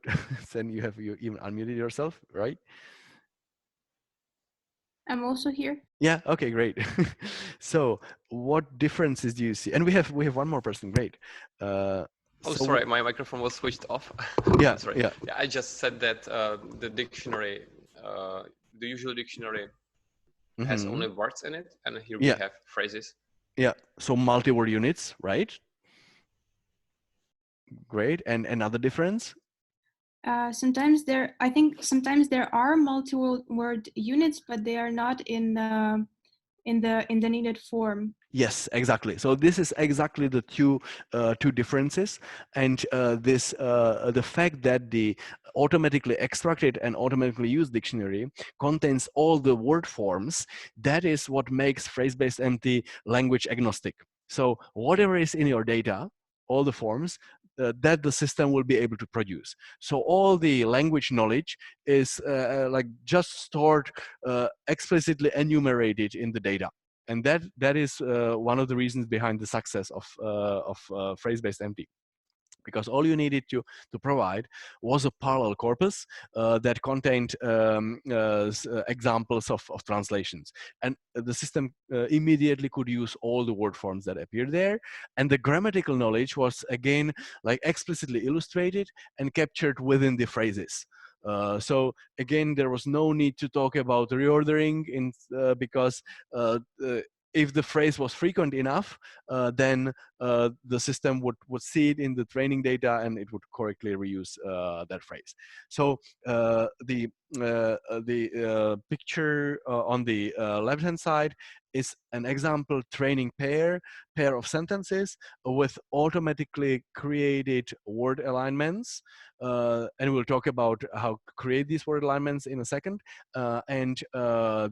Then you even unmuted yourself, right? I'm also here. Yeah. Okay. Great. So, what differences do you see? And we have one more person. Great. Sorry, my microphone was switched off. Yeah. Sorry. Yeah. I just said that the dictionary, the usual dictionary, has only words in it, and here we have phrases. Yeah. So multi-word units, right? Great. And another difference? Sometimes I think sometimes there are multi-word units, but they are not in the needed form. Yes, exactly. So this is exactly the two differences, and the fact that the automatically extracted and automatically used dictionary contains all the word forms, that is what makes phrase-based empty language agnostic. So whatever is in your data, all the forms, that the system will be able to produce. So all the language knowledge is like just stored explicitly enumerated in the data. And that is one of the reasons behind the success of phrase-based empty, because all you needed to provide was a parallel corpus that contained examples of translations, and the system immediately could use all the word forms that appear there, and the grammatical knowledge was again like explicitly illustrated and captured within the phrases. So again, there was no need to talk about reordering because if the phrase was frequent enough, then the system would see it in the training data and it would correctly reuse that phrase. So the picture on the left-hand side is an example training pair of sentences with automatically created word alignments. And we'll talk about how to create these word alignments in a second. And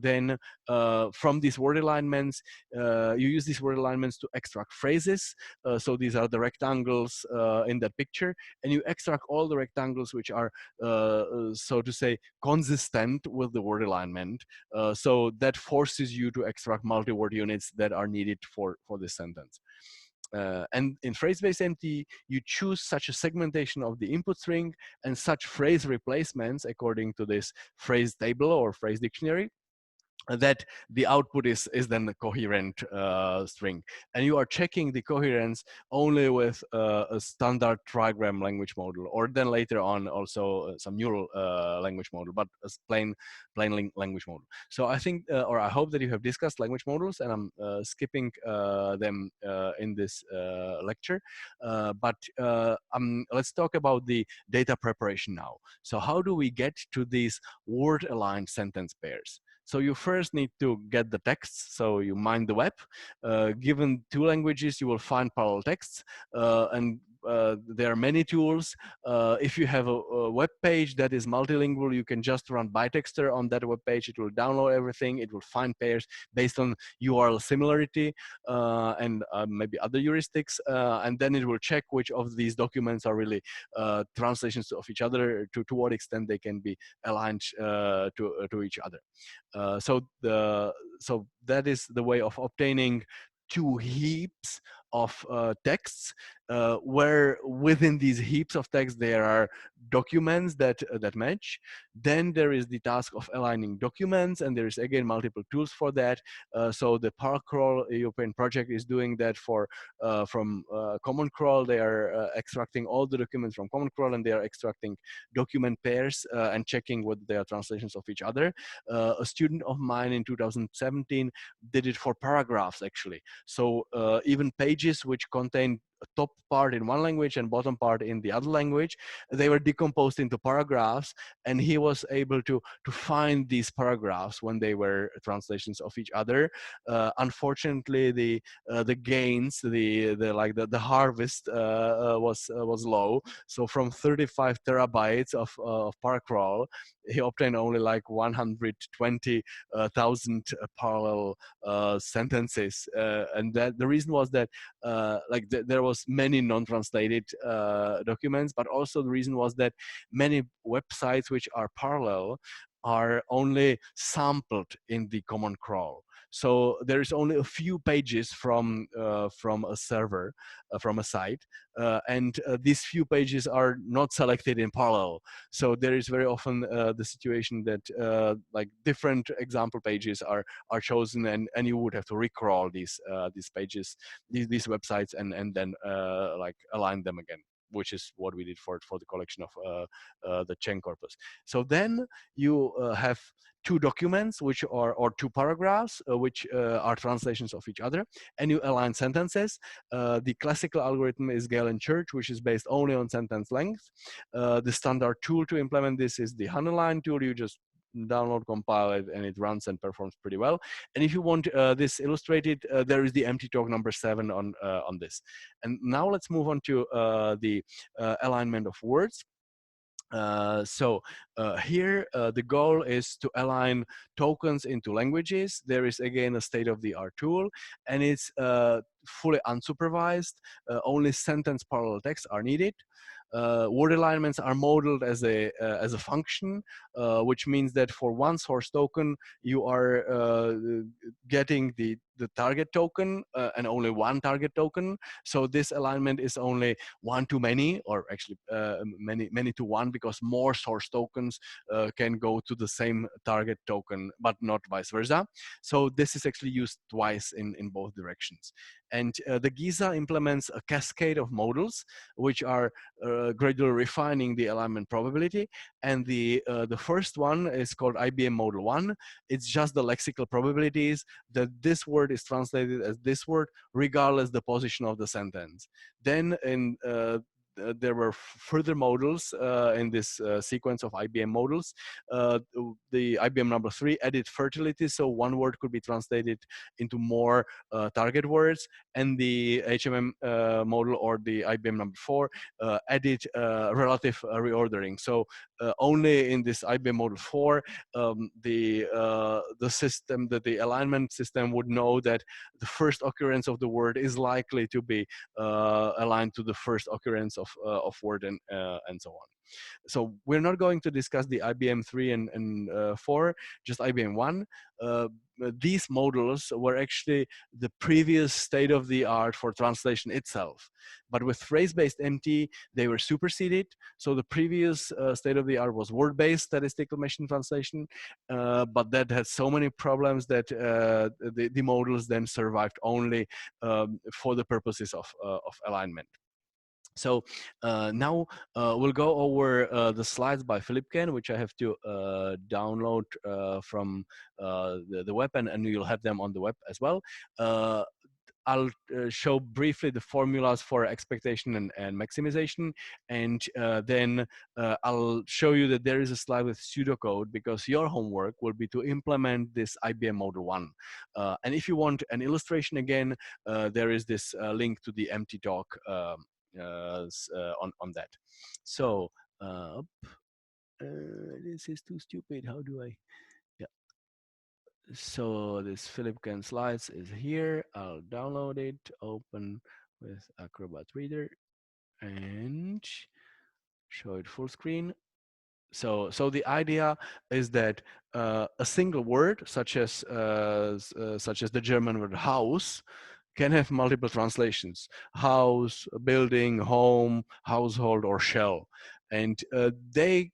then from these word alignments, you use these word alignments to extract phrases. So these are the rectangles in that picture, and you extract all the rectangles which are, so to say, consistent with the word alignment. So that forces you to extract multi-word units that are needed for this sentence. And in phrase-based empty, you choose such a segmentation of the input string and such phrase replacements according to this phrase table or phrase dictionary, that the output is then a coherent string, and you are checking the coherence only with a standard trigram language model, or then later on also some neural language model, but a plain language model. So I think, or I hope that you have discussed language models, and I'm skipping them in this lecture. But let's talk about the data preparation now. So how do we get to these word aligned sentence pairs? So you first need to get the texts. So you mine the web. Given two languages, you will find parallel texts, and there are many tools. If you have a web page that is multilingual, you can just run bytexter on that web page. It will download everything. It will find pairs based on URL similarity and maybe other heuristics, and then it will check which of these documents are really translations of each other, to what extent they can be aligned to each other. So that is the way of obtaining two heaps of texts, where within these heaps of text there are documents that match. Then there is the task of aligning documents, and there is again multiple tools for that. So the ParCrawl European project is doing that from Common Crawl. They are extracting all the documents from Common Crawl, and they are extracting document pairs and checking whether they are translations of each other. A student of mine in 2017 did it for paragraphs, actually. So even pages which contain a top part in one language and bottom part in the other language, they were decomposed into paragraphs, and he was able to find these paragraphs when they were translations of each other. Unfortunately, the gains, the harvest was low. So from 35 terabytes of ParCrawl, he obtained only like 120,000 parallel sentences, and that the reason was that there was many non-translated documents, but also the reason was that many websites which are parallel are only sampled in the Common Crawl. So there is only a few pages from a server, from a site, and these few pages are not selected in parallel. So there is very often the situation that like different example pages are chosen, and you would have to recrawl these pages, these websites, and then like align them again. which is what we did for the collection of the Cheng corpus. So then you have two documents, which are, or two paragraphs, which are translations of each other, and you align sentences. The classical algorithm is Gale and Church, which is based only on sentence length. The standard tool to implement this is the Honeyline tool. You just download, compile it, and it runs and performs pretty well. And if you want this illustrated, there is the empty talk number 7 on this. And now let's move on to the alignment of words. Here the goal is to align tokens into languages. There is again a state-of-the-art tool, and it's fully unsupervised. Only sentence parallel text are needed. Word alignments are modeled as a function, which means that for one source token, you are getting the target token and only one target token. So this alignment is only one to many, or actually many to one, because more source tokens can go to the same target token, but not vice versa. So this is actually used twice in both directions. And the Giza implements a cascade of models, which are gradually refining the alignment probability. And the first one is called IBM Model 1. It's just the lexical probabilities that this word is translated as this word, regardless the position of the sentence. Then in there were further models in this sequence of IBM models. The IBM number 3 added fertility, so one word could be translated into more target words, and the HMM model, or the IBM number 4, added relative reordering. So only in this IBM model 4, the system, the alignment system would know that the first occurrence of the word is likely to be aligned to the first occurrence of word, and so on. So we're not going to discuss the IBM 3 and 4, just IBM 1. These models were actually the previous state-of-the-art for translation itself. But with phrase-based MT, they were superseded. So the previous state-of-the-art was word-based statistical machine translation, but that had so many problems that the models then survived only for the purposes of alignment. So now we'll go over the slides by Philip Ken, which I have to download from the web, and you'll have them on the web as well. I'll show briefly the formulas for expectation and maximization, and then I'll show you that there is a slide with pseudocode, because your homework will be to implement this IBM Model 1. And if you want an illustration again, there is this link to the empty talk on that. So this is too stupid. How do I? Yeah. So this Philip Ken slides is here. I'll download it, open with Acrobat Reader, and show it full screen. So the idea is that a single word, such as the German word house, can have multiple translations: house, building, home, household, or shell. And they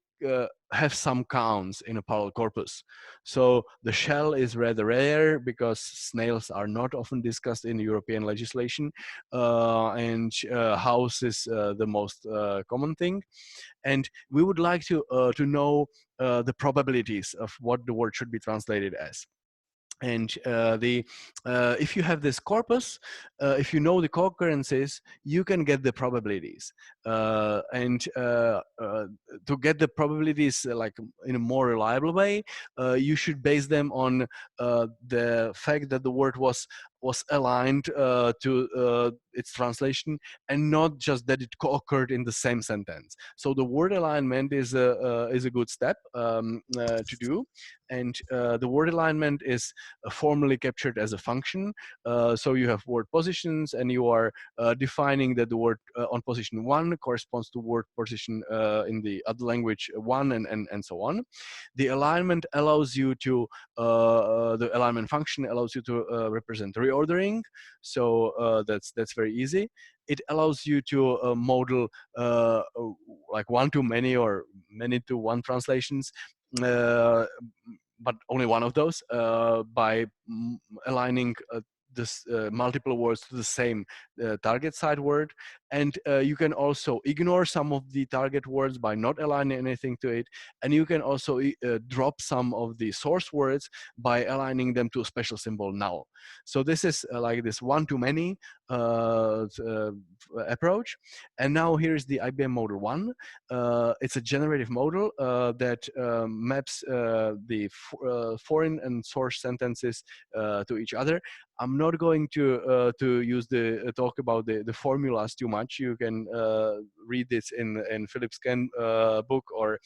have some counts in a parallel corpus. So the shell is rather rare, because snails are not often discussed in European legislation, and house is the most common thing. And we would like to know the probabilities of what the word should be translated as. And if you have this corpus, if you know the co-occurrences, you can get the probabilities. And to get the probabilities like in a more reliable way, you should base them on the fact that the word was aligned to its translation, and not just that it co-occurred in the same sentence. So the word alignment is a good step to do. And the word alignment is formally captured as a function. So you have word positions, and you are defining that the word on position 1 corresponds to word position in the other language 1, and so on. The alignment allows you to, the alignment function allows you to represent reordering. So that's very easy. It allows you to model like one to many or many to one translations, but only one of those, by aligning this multiple words to the same target side word. and you can also ignore some of the target words by not aligning anything to it, and you can also drop some of the source words by aligning them to a special symbol null. So this is like this one-to-many approach. And now here's the IBM Model 1. It's a generative model that maps the foreign and source sentences to each other. I'm not going to use talk about the formulas too much. You can read this in Philip's book or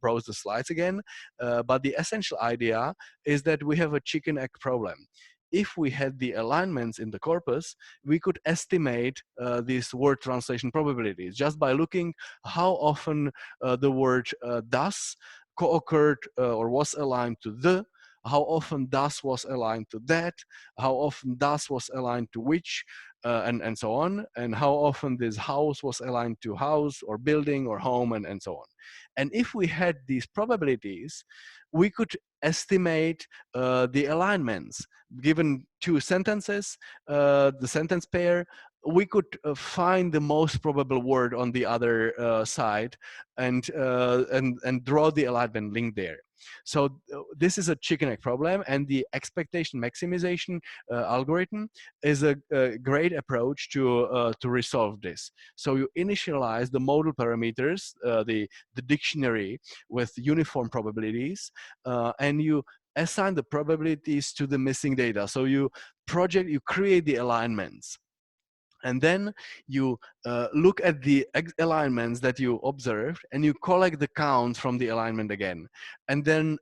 browse the slides again. But the essential idea is that we have a chicken egg problem. If we had the alignments in the corpus, we could estimate these word translation probabilities just by looking how often the word does co-occurred or was aligned to the, how often does was aligned to that, how often does was aligned to which, and so on, and how often this house was aligned to house or building or home, and so on. And if we had these probabilities, we could estimate the alignments. Given two sentences, the sentence pair, we could find the most probable word on the other side and draw the alignment link there. So this is a chicken egg problem, and the expectation maximization algorithm is a great approach to resolve this. So you initialize the model parameters, the dictionary with uniform probabilities, and you assign the probabilities to the missing data. So you create the alignments. And then you look at the alignments that you observed, and you collect the count from the alignment again, and then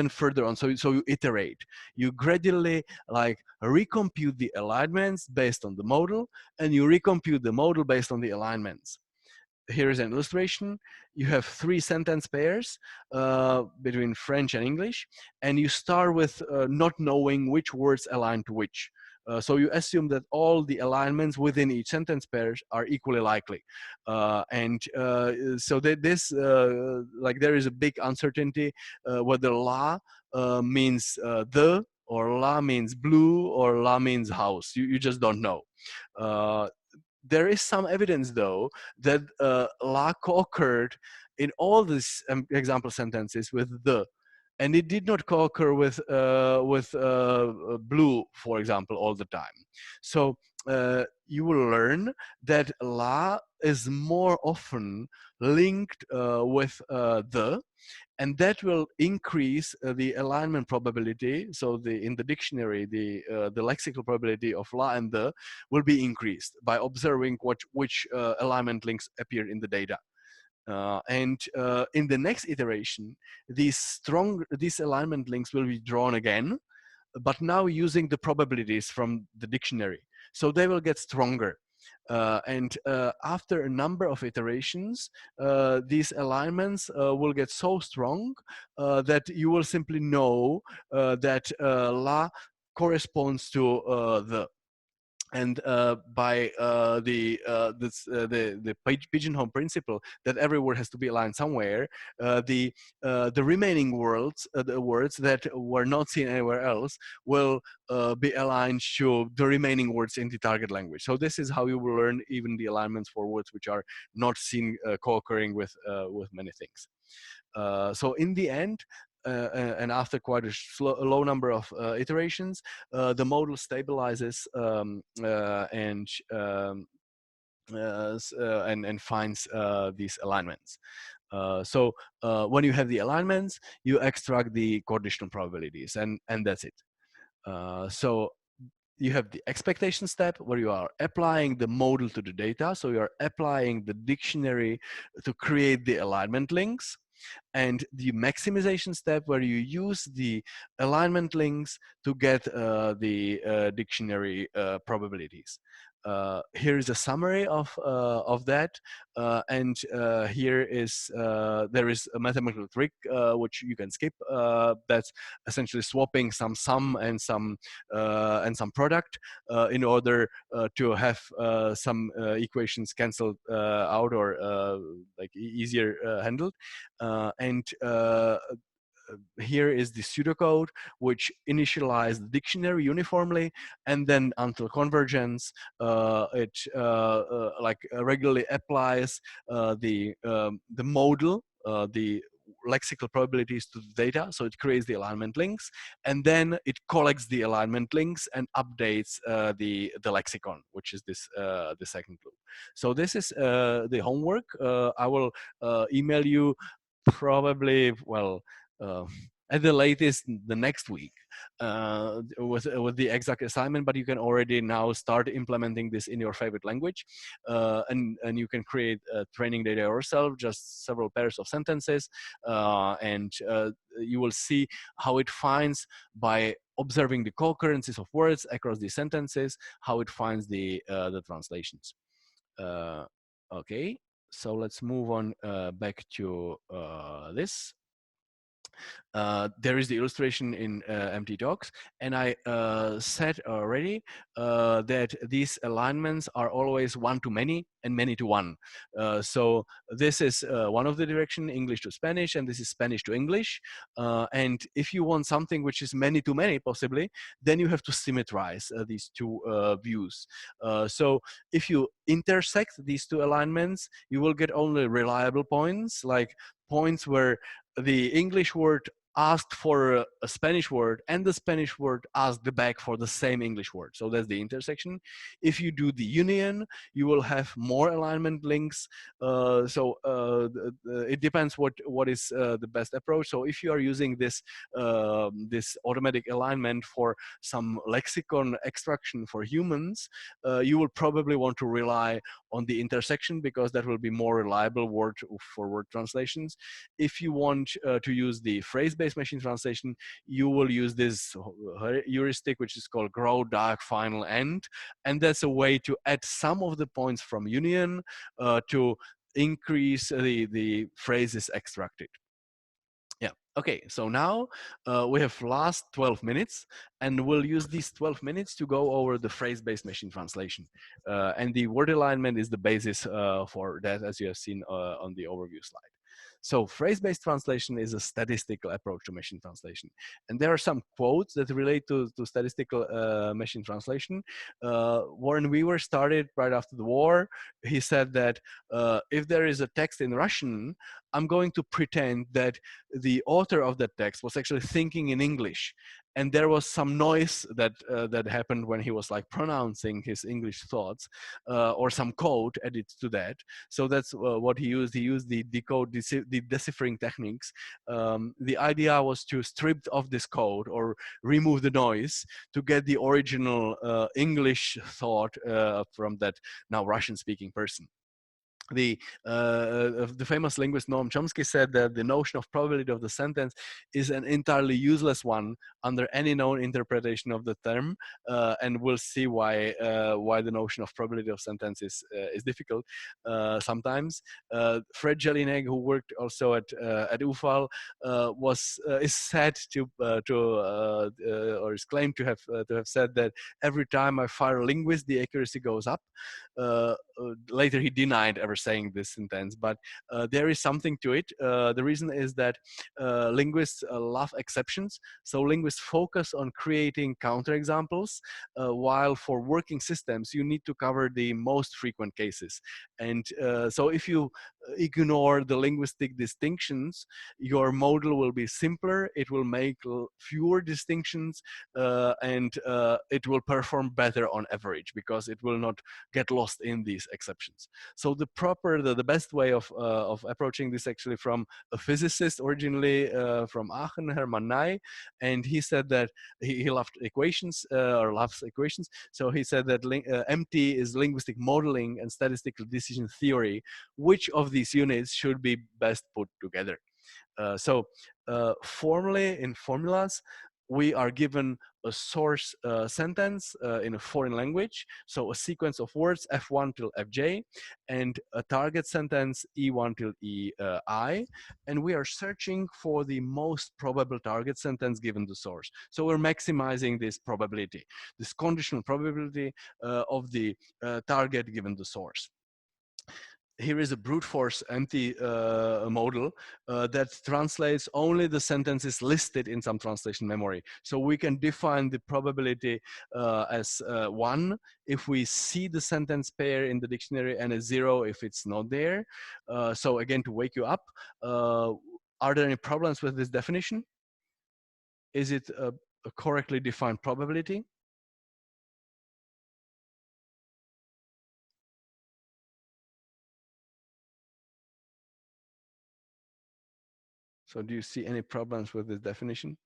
further on. So you iterate. You gradually like recompute the alignments based on the model, and you recompute the model based on the alignments. Here is an illustration. You have 3 sentence pairs between French and English, and you start with not knowing which words align to which. So you assume that all the alignments within each sentence pairs are equally likely. So like there is a big uncertainty whether la means the, or la means blue, or la means house. You just don't know. There is some evidence, though, that la co-occurred in all these example sentences with the, and it did not co-occur with blue, for example, all the time. So you will learn that la is more often linked with the, and that will increase the alignment probability. So in the dictionary, the lexical probability of la and the will be increased by observing which alignment links appear in the data. In the next iteration, these alignment links will be drawn again, but now using the probabilities from the dictionary. So they will get stronger. After a number of iterations, these alignments will get so strong that you will simply know that la corresponds to the. And by the pigeonhole principle that every word has to be aligned somewhere, the remaining words, the words that were not seen anywhere else, will be aligned to the remaining words in the target language. So this is how you will learn even the alignments for words which are not seen co-occurring with many things. So in the end, and after quite a low number of iterations, the model stabilizes and finds these alignments. So when you have the alignments, you extract the conditional probabilities, and that's it. So you have the expectation step where you are applying the model to the data. So you are applying the dictionary to create the alignment links. And the maximization step where you use the alignment links to get the dictionary probabilities. Here is a summary of that, and here is there is a mathematical trick which you can skip. That's essentially swapping some sum and some product in order to have some equations cancelled out or like easier handled. here is the pseudocode, which initialized the dictionary uniformly, and then until convergence, it like regularly applies the modal, the lexical probabilities to the data. So it creates the alignment links, and then it collects the alignment links and updates the lexicon, which is this the second loop. So this is the homework. I will email you probably, well, at the latest the next week with the exact assignment, but you can already now start implementing this in your favorite language, and you can create training data yourself, just several pairs of sentences, and you will see how it finds, by observing the co-occurrences of words across the sentences, how it finds the translations. Okay, so let's move on back to this. There is the illustration in empty docs, and I said already that these alignments are always one to many and many to one. So this is one of the direction, English to Spanish, and this is Spanish to English. And if you want something which is many to many, possibly, then you have to symmetrize these two views. So if you intersect these two alignments, you will get only reliable points, like points where the English word asked for a Spanish word and the Spanish word asked back for the same English word. So that's the intersection. If you do the union, you will have more alignment links. It depends what is the best approach. So if you are using this this automatic alignment for some lexicon extraction for humans, you will probably want to rely on the intersection, because that will be more reliable word for word translations. If you want to use the phrase-based machine translation, you will use this heuristic, which is called grow, dark, final, end. And that's a way to add some of the points from union to increase the phrases extracted. Yeah, okay, so now we have last 12 minutes, and we'll use these 12 minutes to go over the phrase-based machine translation. And the word alignment is the basis for that, as you have seen on the overview slide. So phrase-based translation is a statistical approach to machine translation. And there are some quotes that relate to statistical machine translation. Warren Weaver started right after the war. He said that if there is a text in Russian, I'm going to pretend that the author of that text was actually thinking in English. And there was some noise that that happened when he was like pronouncing his English thoughts, or some code added to that. So that's what he used. He used the deciphering techniques. The idea was to strip off this code or remove the noise to get the original English thought from that now Russian-speaking person. The famous linguist Noam Chomsky said that the notion of probability of the sentence is an entirely useless one under any known interpretation of the term, and we'll see why the notion of probability of sentence is difficult sometimes. Fred Jelinek, who worked also at Eval, is said to or is claimed to have said that every time I fire a linguist, the accuracy goes up. Later he denied ever saying this sentence, but there is something to it. The reason is that linguists love exceptions, so linguists focus on creating counterexamples, while for working systems you need to cover the most frequent cases. And so if you ignore the linguistic distinctions, your model will be simpler, it will make fewer distinctions, and it will perform better on average, because it will not get lost in these exceptions. So the best way of approaching this, actually from a physicist originally from Aachen, Hermann Ney, and he said that he loved equations, or loves equations. So he said that MT is linguistic modeling and statistical decision theory. Which of these units should be best put together? Formally, in formulas, we are given a source sentence in a foreign language, so a sequence of words F1 till Fj, and a target sentence E1 till Ei, and we are searching for the most probable target sentence given the source. So we're maximizing this probability, this conditional probability of the target given the source. here is a brute force empty model that translates only the sentences listed in some translation memory. So we can define the probability as 1 if we see the sentence pair in the dictionary, and a 0 if it's not there. So again, to wake you up, are there any problems with this definition? Is it a correctly defined probability? So do you see any problems with this definition?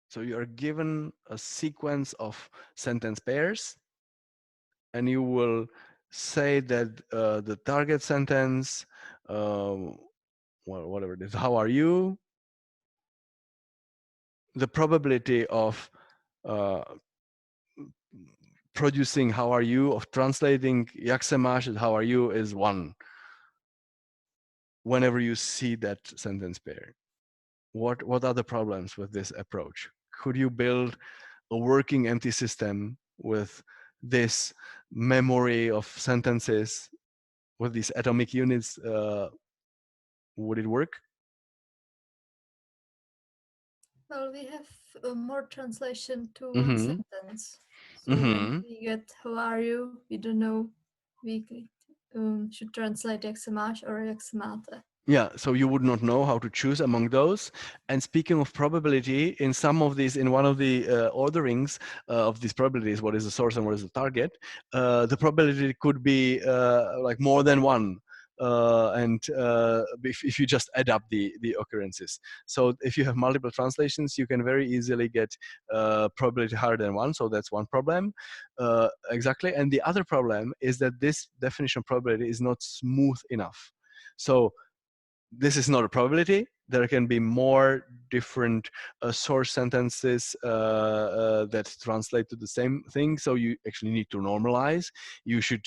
So you are given a sequence of sentence pairs, and you will say that the target sentence, well, whatever it is, how are you? The probability of producing how are you, of translating yaksemash how are you, is 1 whenever you see that sentence pair. What are the problems with this approach? Could you build a working empty system with this memory of sentences, with these atomic units? Would it work? Well, we have more translation to one Mm-hmm. sentence. So when we get how are you, we don't know. We should translate Examash or Examata. Yeah, so you would not know how to choose among those. And speaking of probability, in some of these, in one of the orderings of these probabilities, what is the source and what is the target, the probability could be like more than 1. And if you just add up the occurrences. So if you have multiple translations, you can very easily get probability higher than 1. So that's one problem. Exactly. And the other problem is that this definition of probability is not smooth enough. So this is not a probability. There can be more different source sentences that translate to the same thing. So you actually need to normalize. You should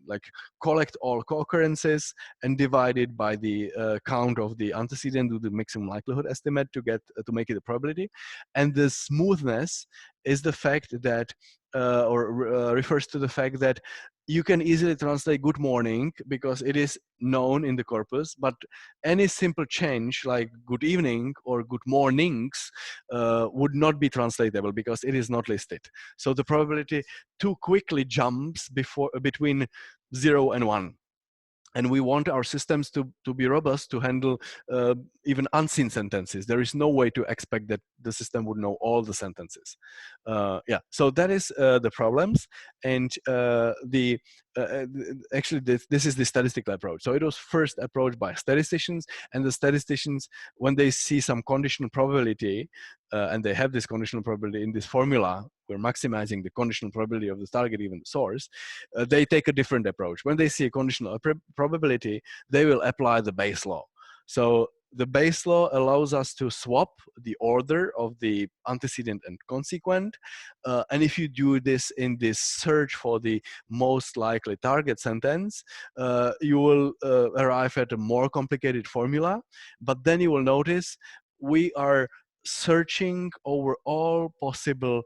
like collect all co-occurrences and divide it by the count of the antecedent, do the maximum likelihood estimate to get to make it a probability. And the smoothness is the fact that refers to the fact that you can easily translate good morning because it is known in the corpus, but any simple change like good evening or good mornings would not be translatable because it is not listed. So the probability too quickly jumps between 0 and 1. And we want our systems to be robust to handle even unseen sentences. There is no way to expect that the system would know all the sentences. Yeah, so that is the problems. And actually, this is the statistical approach. So it was first approached by statisticians, and the statisticians, when they see some conditional probability, and they have this conditional probability in this formula, we're maximizing the conditional probability of the target given the source, they take a different approach. When they see a conditional probability, they will apply the Bayes law. So the Bayes law allows us to swap the order of the antecedent and consequent. And if you do this in this search for the most likely target sentence, you will arrive at a more complicated formula. But then you will notice we are searching over all possible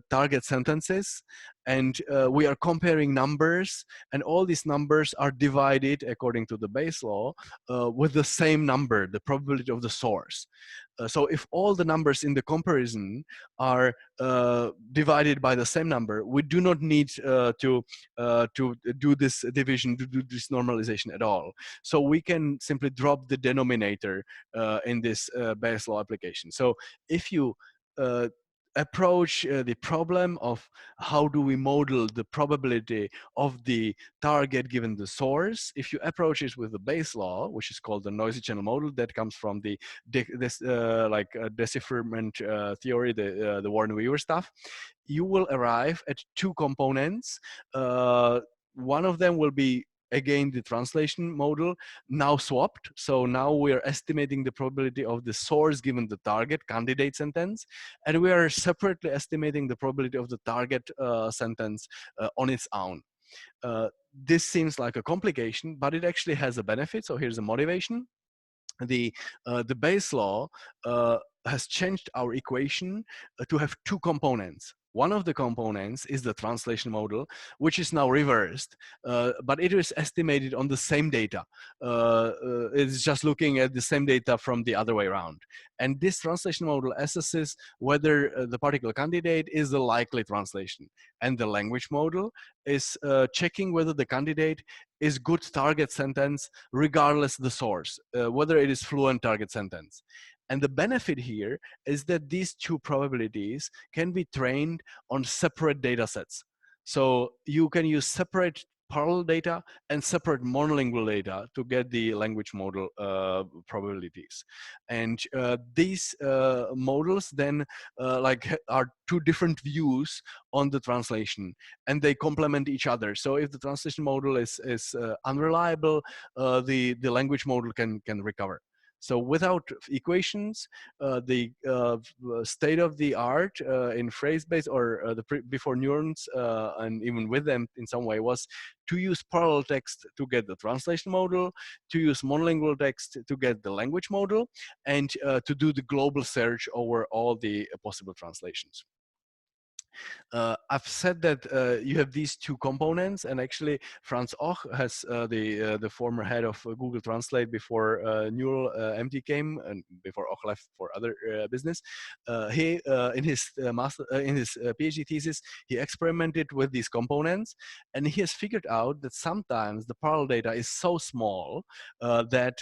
target sentences, and we are comparing numbers, and all these numbers are divided according to the Bayes law with the same number, the probability of the source. So if all the numbers in the comparison are divided by the same number, we do not need to do this division, to do this normalization at all. So we can simply drop the denominator in this Bayes law application. So if you approach the problem of how do we model the probability of the target given the source, if you approach it with the Bayes law, which is called the noisy channel model, that comes from the decipherment theory, the Warren-Weaver stuff, you will arrive at 2 components. One of them will be again the translation model, now swapped. So now we are estimating the probability of the source given the target candidate sentence, and we are separately estimating the probability of the target sentence on its own. This seems like a complication, but it actually has a benefit. So here's a motivation. the Bayes law has changed our equation to have two components. One of the components is the translation model, which is now reversed, but it is estimated on the same data. It's just looking at the same data from the other way around. And this translation model assesses whether the particular candidate is the likely translation. And the language model is checking whether the candidate is good target sentence regardless the source, whether it is fluent target sentence. And the benefit here is that these two probabilities can be trained on separate data sets. So you can use separate parallel data and separate monolingual data to get the language model probabilities. And these models then are two different views on the translation, and they complement each other. So if the translation model is unreliable, the language model can recover. So without equations, the state of the art in phrase-based or before neurons, and even with them in some way, was to use parallel text to get the translation model, to use monolingual text to get the language model, and to do the global search over all the possible translations. I've said that you have these two components, and actually Franz Och has the former head of Google Translate before Neural MT came and before Och left for other business. He in his PhD thesis, he experimented with these components, and he has figured out that sometimes the parallel data is so small that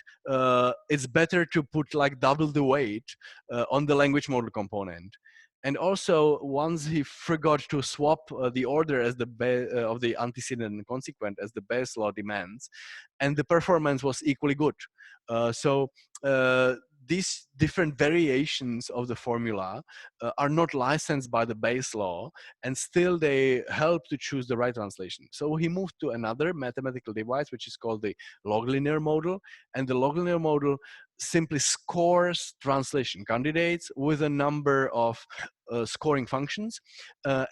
it's better to put like double the weight on the language model component. And also, once he forgot to swap the order as of the antecedent and consequent as the Bayes law demands, and the performance was equally good. These different variations of the formula are not licensed by the Bayes law, and still they help to choose the right translation. So he moved to another mathematical device, which is called the log linear model, and the log linear model simply scores translation candidates with a number of scoring functions,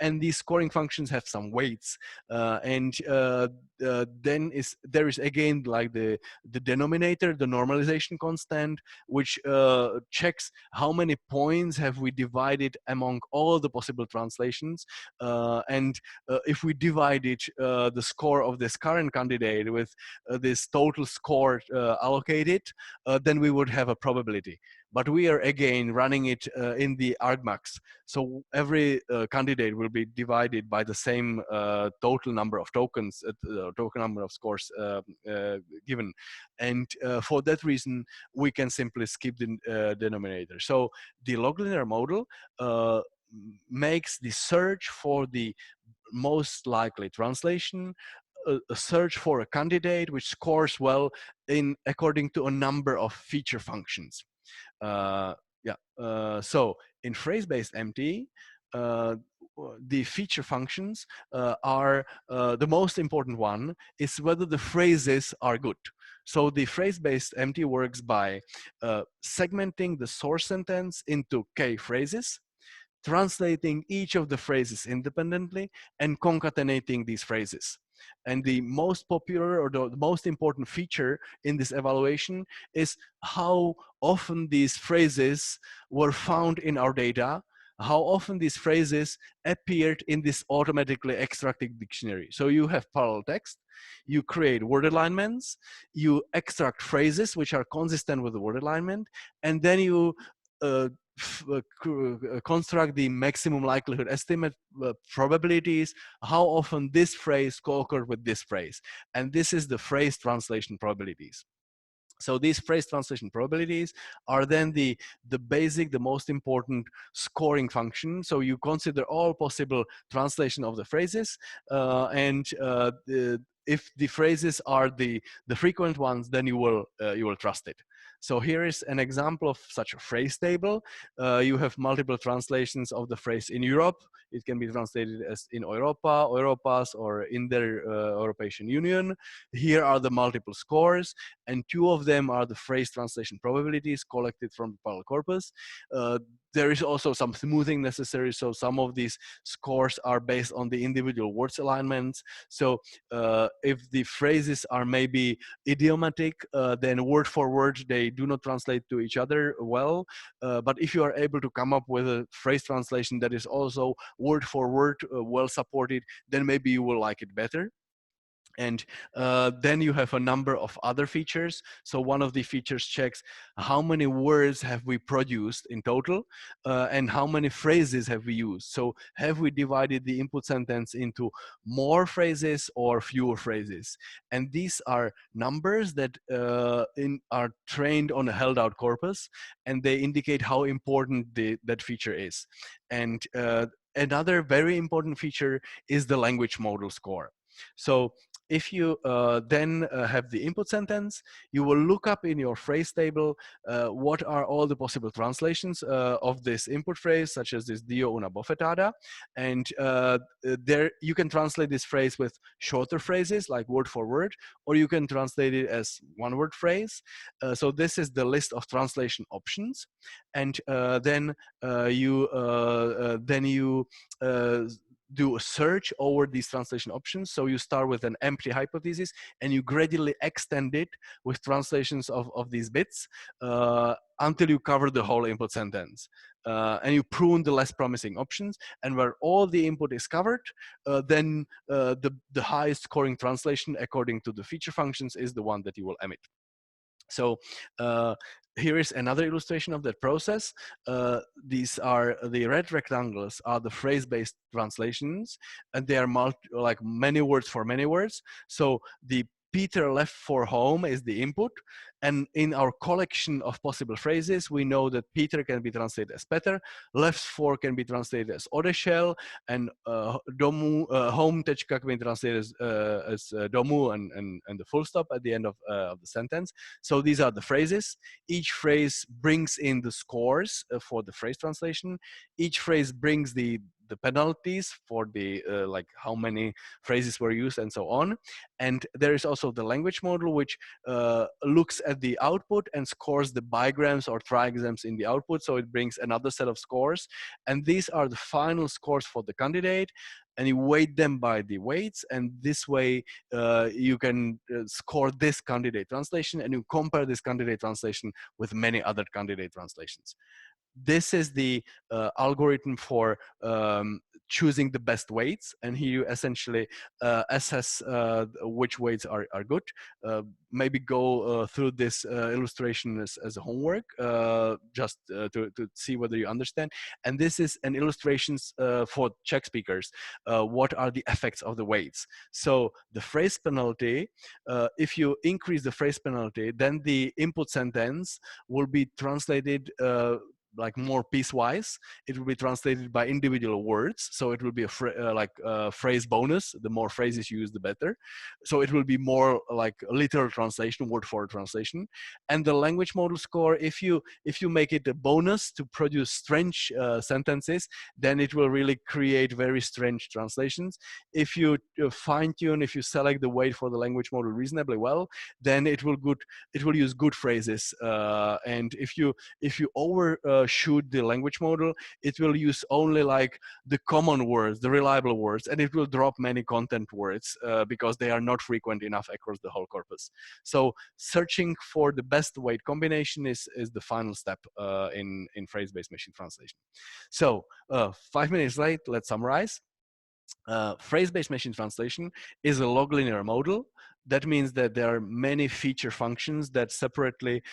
and these scoring functions have some weights, and then there is again like the denominator, the normalization constant, which checks how many points have we divided among all the possible translations, and if we divided the score of this current candidate with this total score allocated, then we would have a probability. But we are again running it in the argmax. So every candidate will be divided by the same total number of tokens, total number of scores given. And for that reason, we can simply skip the denominator. So the log linear model makes the search for the most likely translation a search for a candidate which scores well according to a number of feature functions. So in phrase-based MT, the feature functions are the most important one is whether the phrases are good. So the phrase-based MT works by segmenting the source sentence into K phrases, translating each of the phrases independently, and concatenating these phrases. And the most popular or the most important feature in this evaluation is how often these phrases were found in our data, how often these phrases appeared in this automatically extracted dictionary. So you have parallel text, you create word alignments, you extract phrases which are consistent with the word alignment, and then you construct the maximum likelihood estimate probabilities, how often this phrase co-occurred with this phrase. And this is the phrase translation probabilities. So these phrase translation probabilities are then the basic, the most important scoring function. So you consider all possible translation of the phrases, and if the phrases are the frequent ones, then you will trust it. So here is an example of such a phrase table. You have multiple translations of the phrase in Europe. It can be translated as in Europa, Europas, or in the European Union. Here are the multiple scores, and two of them are the phrase translation probabilities collected from the parallel corpus. There is also some smoothing necessary, so some of these scores are based on the individual words alignments. So if the phrases are maybe idiomatic, then word for word they they do not translate to each other well. But if you are able to come up with a phrase translation that is also word for word well supported, then maybe you will like it better. And then you have a number of other features. So one of the features checks how many words have we produced in total, and how many phrases have we used. So have we divided the input sentence into more phrases or fewer phrases? And these are numbers that are trained on a held out corpus, and they indicate how important that feature is. And another very important feature is the language model score. So if you then have the input sentence, you will look up in your phrase table what are all the possible translations of this input phrase, such as this Dio una bofetada. And there you can translate this phrase with shorter phrases, like word for word, or you can translate it as one word phrase. So this is the list of translation options. And then you do a search over these translation options. So you start with an empty hypothesis and you gradually extend it with translations of these bits until you cover the whole input sentence. And you prune the less promising options. And where all the input is covered, then the highest scoring translation according to the feature functions is the one that you will emit. So here is another illustration of that process. These are the red rectangles are the phrase-based translations, and they are like many words for many words. So the Peter left for home is the input. And in our collection of possible phrases, we know that Peter can be translated as Peter, left for can be translated as odešel, and home tečka can be translated as domu and the full stop at the end of the sentence. So these are the phrases. Each phrase brings in the scores for the phrase translation. Each phrase brings the penalties for the like how many phrases were used and so on. And there is also the language model, which looks at the output and scores the bigrams or trigrams in the output. So it brings another set of scores. And these are the final scores for the candidate. And you weight them by the weights. And this way you can score this candidate translation, and you compare this candidate translation with many other candidate translations. This is the algorithm for choosing the best weights, and here you essentially assess which weights are good. Maybe go through this illustration as a homework, just to see whether you understand. And this is an illustration for Czech speakers. What are the effects of the weights? So the phrase penalty, if you increase the phrase penalty, then the input sentence will be translated like more piecewise. It will be translated by individual words. So it will be a phrase bonus. The more phrases you use, the better. So it will be more like a literal translation, word for word translation. And the language model score, if you make it a bonus to produce strange sentences, then it will really create very strange translations. If you fine tune, if you select the weight for the language model reasonably well, then it will use good phrases. And if you overshoot the language model, it will use only like the common words, the reliable words, and it will drop many content words because they are not frequent enough across the whole corpus. So searching for the best weight combination is the final step in phrase-based machine translation. So 5 minutes late, let's summarize. Phrase-based machine translation is a log linear model. That means that there are many feature functions that separately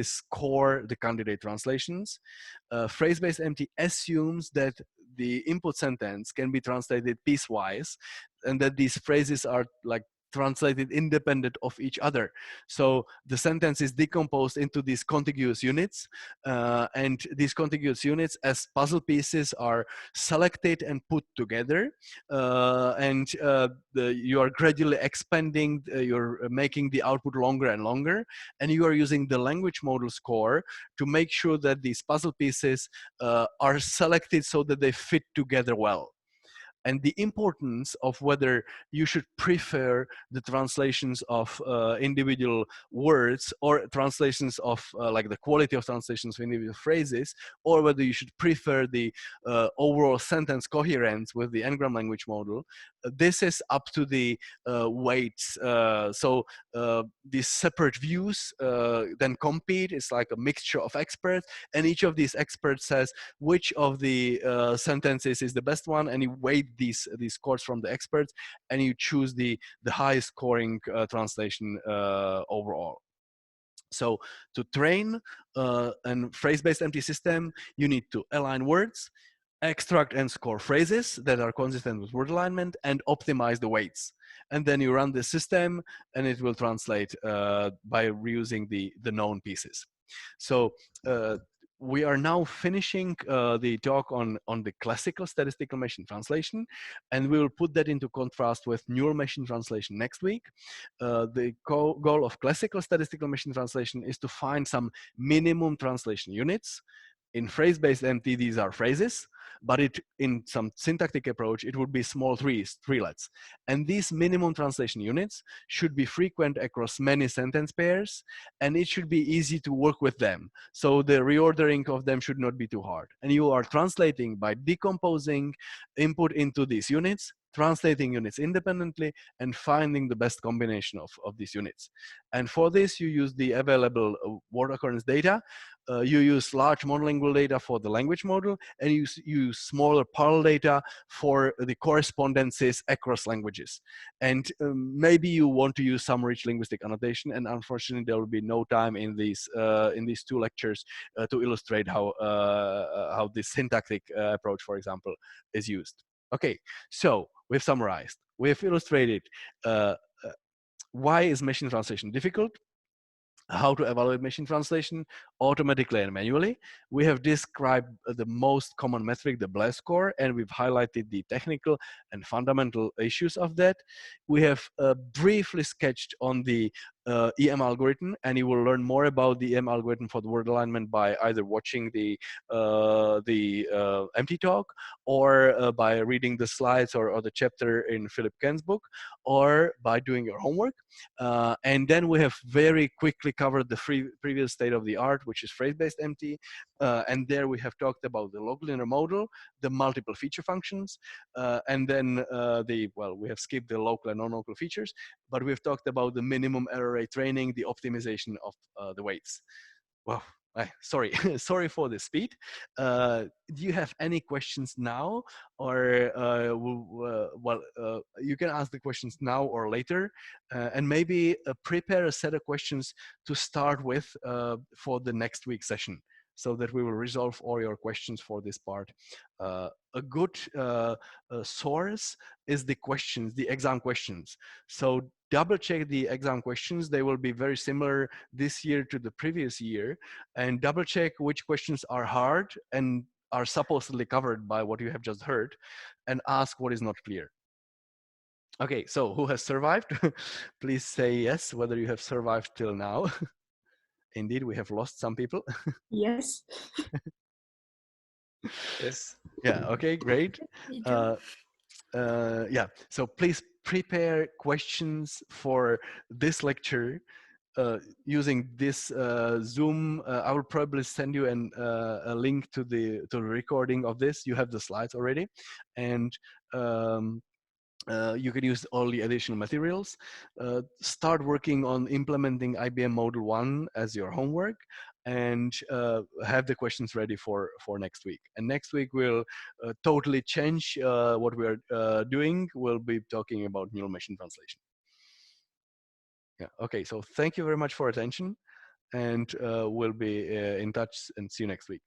score the candidate translations. Phrase-based MT assumes that the input sentence can be translated piecewise, and that these phrases are like translated independent of each other. So the sentence is decomposed into these contiguous units, and these contiguous units as puzzle pieces are selected and put together, and you are gradually expanding, you're making the output longer and longer, and you are using the language model score to make sure that these puzzle pieces are selected so that they fit together well. And the importance of whether you should prefer the translations of individual words or translations of like the quality of translations of individual phrases, or whether you should prefer the overall sentence coherence with the n-gram language model, this is up to the weights. So these separate views then compete. It's like a mixture of experts, and each of these experts says which of the sentences is the best one, and you weight these scores from the experts, and you choose the highest scoring translation overall. So to train a phrase-based empty system, you need to align words, extract and score phrases that are consistent with word alignment, and optimize the weights. And then you run the system, and it will translate by reusing the known pieces. So we are now finishing the talk on the classical statistical machine translation, and we will put that into contrast with neural machine translation next week. The goal of classical statistical machine translation is to find some minimum translation units. In phrase-based empty, these are phrases, but in some syntactic approach, it would be small treelets. And these minimum translation units should be frequent across many sentence pairs, and it should be easy to work with them. So the reordering of them should not be too hard. And you are translating by decomposing input into these units, translating units independently, and finding the best combination of these units. And for this, you use the available word occurrence data. You use large monolingual data for the language model, and you use smaller parallel data for the correspondences across languages. And maybe you want to use some rich linguistic annotation, and unfortunately there will be no time in these 2 lectures to illustrate how this syntactic approach, for example, is used. Okay, so we've summarized. We've illustrated why is machine translation difficult, how to evaluate machine translation automatically and manually. We have described the most common metric, the BLEU score, and we've highlighted the technical and fundamental issues of that. We have briefly sketched on the EM algorithm, and you will learn more about the EM algorithm for the word alignment by either watching the empty talk, or by reading the slides or the chapter in Philip Ken's book, or by doing your homework. And then we have very quickly covered the previous state of the art, which is phrase-based empty. And there we have talked about the local intermodal, the multiple feature functions, and then we have skipped the local and non-local features, but we've talked about the minimum error rate training, the optimization of the weights. Well, sorry, sorry for the speed. Do you have any questions now, or you can ask the questions now or later, and maybe prepare a set of questions to start with for the next week's session, so that we will resolve all your questions for this part. A good source is the questions, the exam questions. So double check the exam questions. They will be very similar this year to the previous year, and double check which questions are hard and are supposedly covered by what you have just heard, and ask what is not clear. Okay, so who has survived? Please say yes, whether you have survived till now. Indeed, we have lost some people. Yes. Yes. Yeah, okay, great. Me too. Yeah, so please prepare questions for this lecture using this Zoom. I will probably send you a link to the recording of this. You have the slides already, and you can use all the additional materials. Start working on implementing IBM Module 1 as your homework, and have the questions ready for next week. And next week we'll totally change what we are doing. We'll be talking about neural machine translation. Yeah, okay, so thank you very much for attention, and we'll be in touch, and see you next week.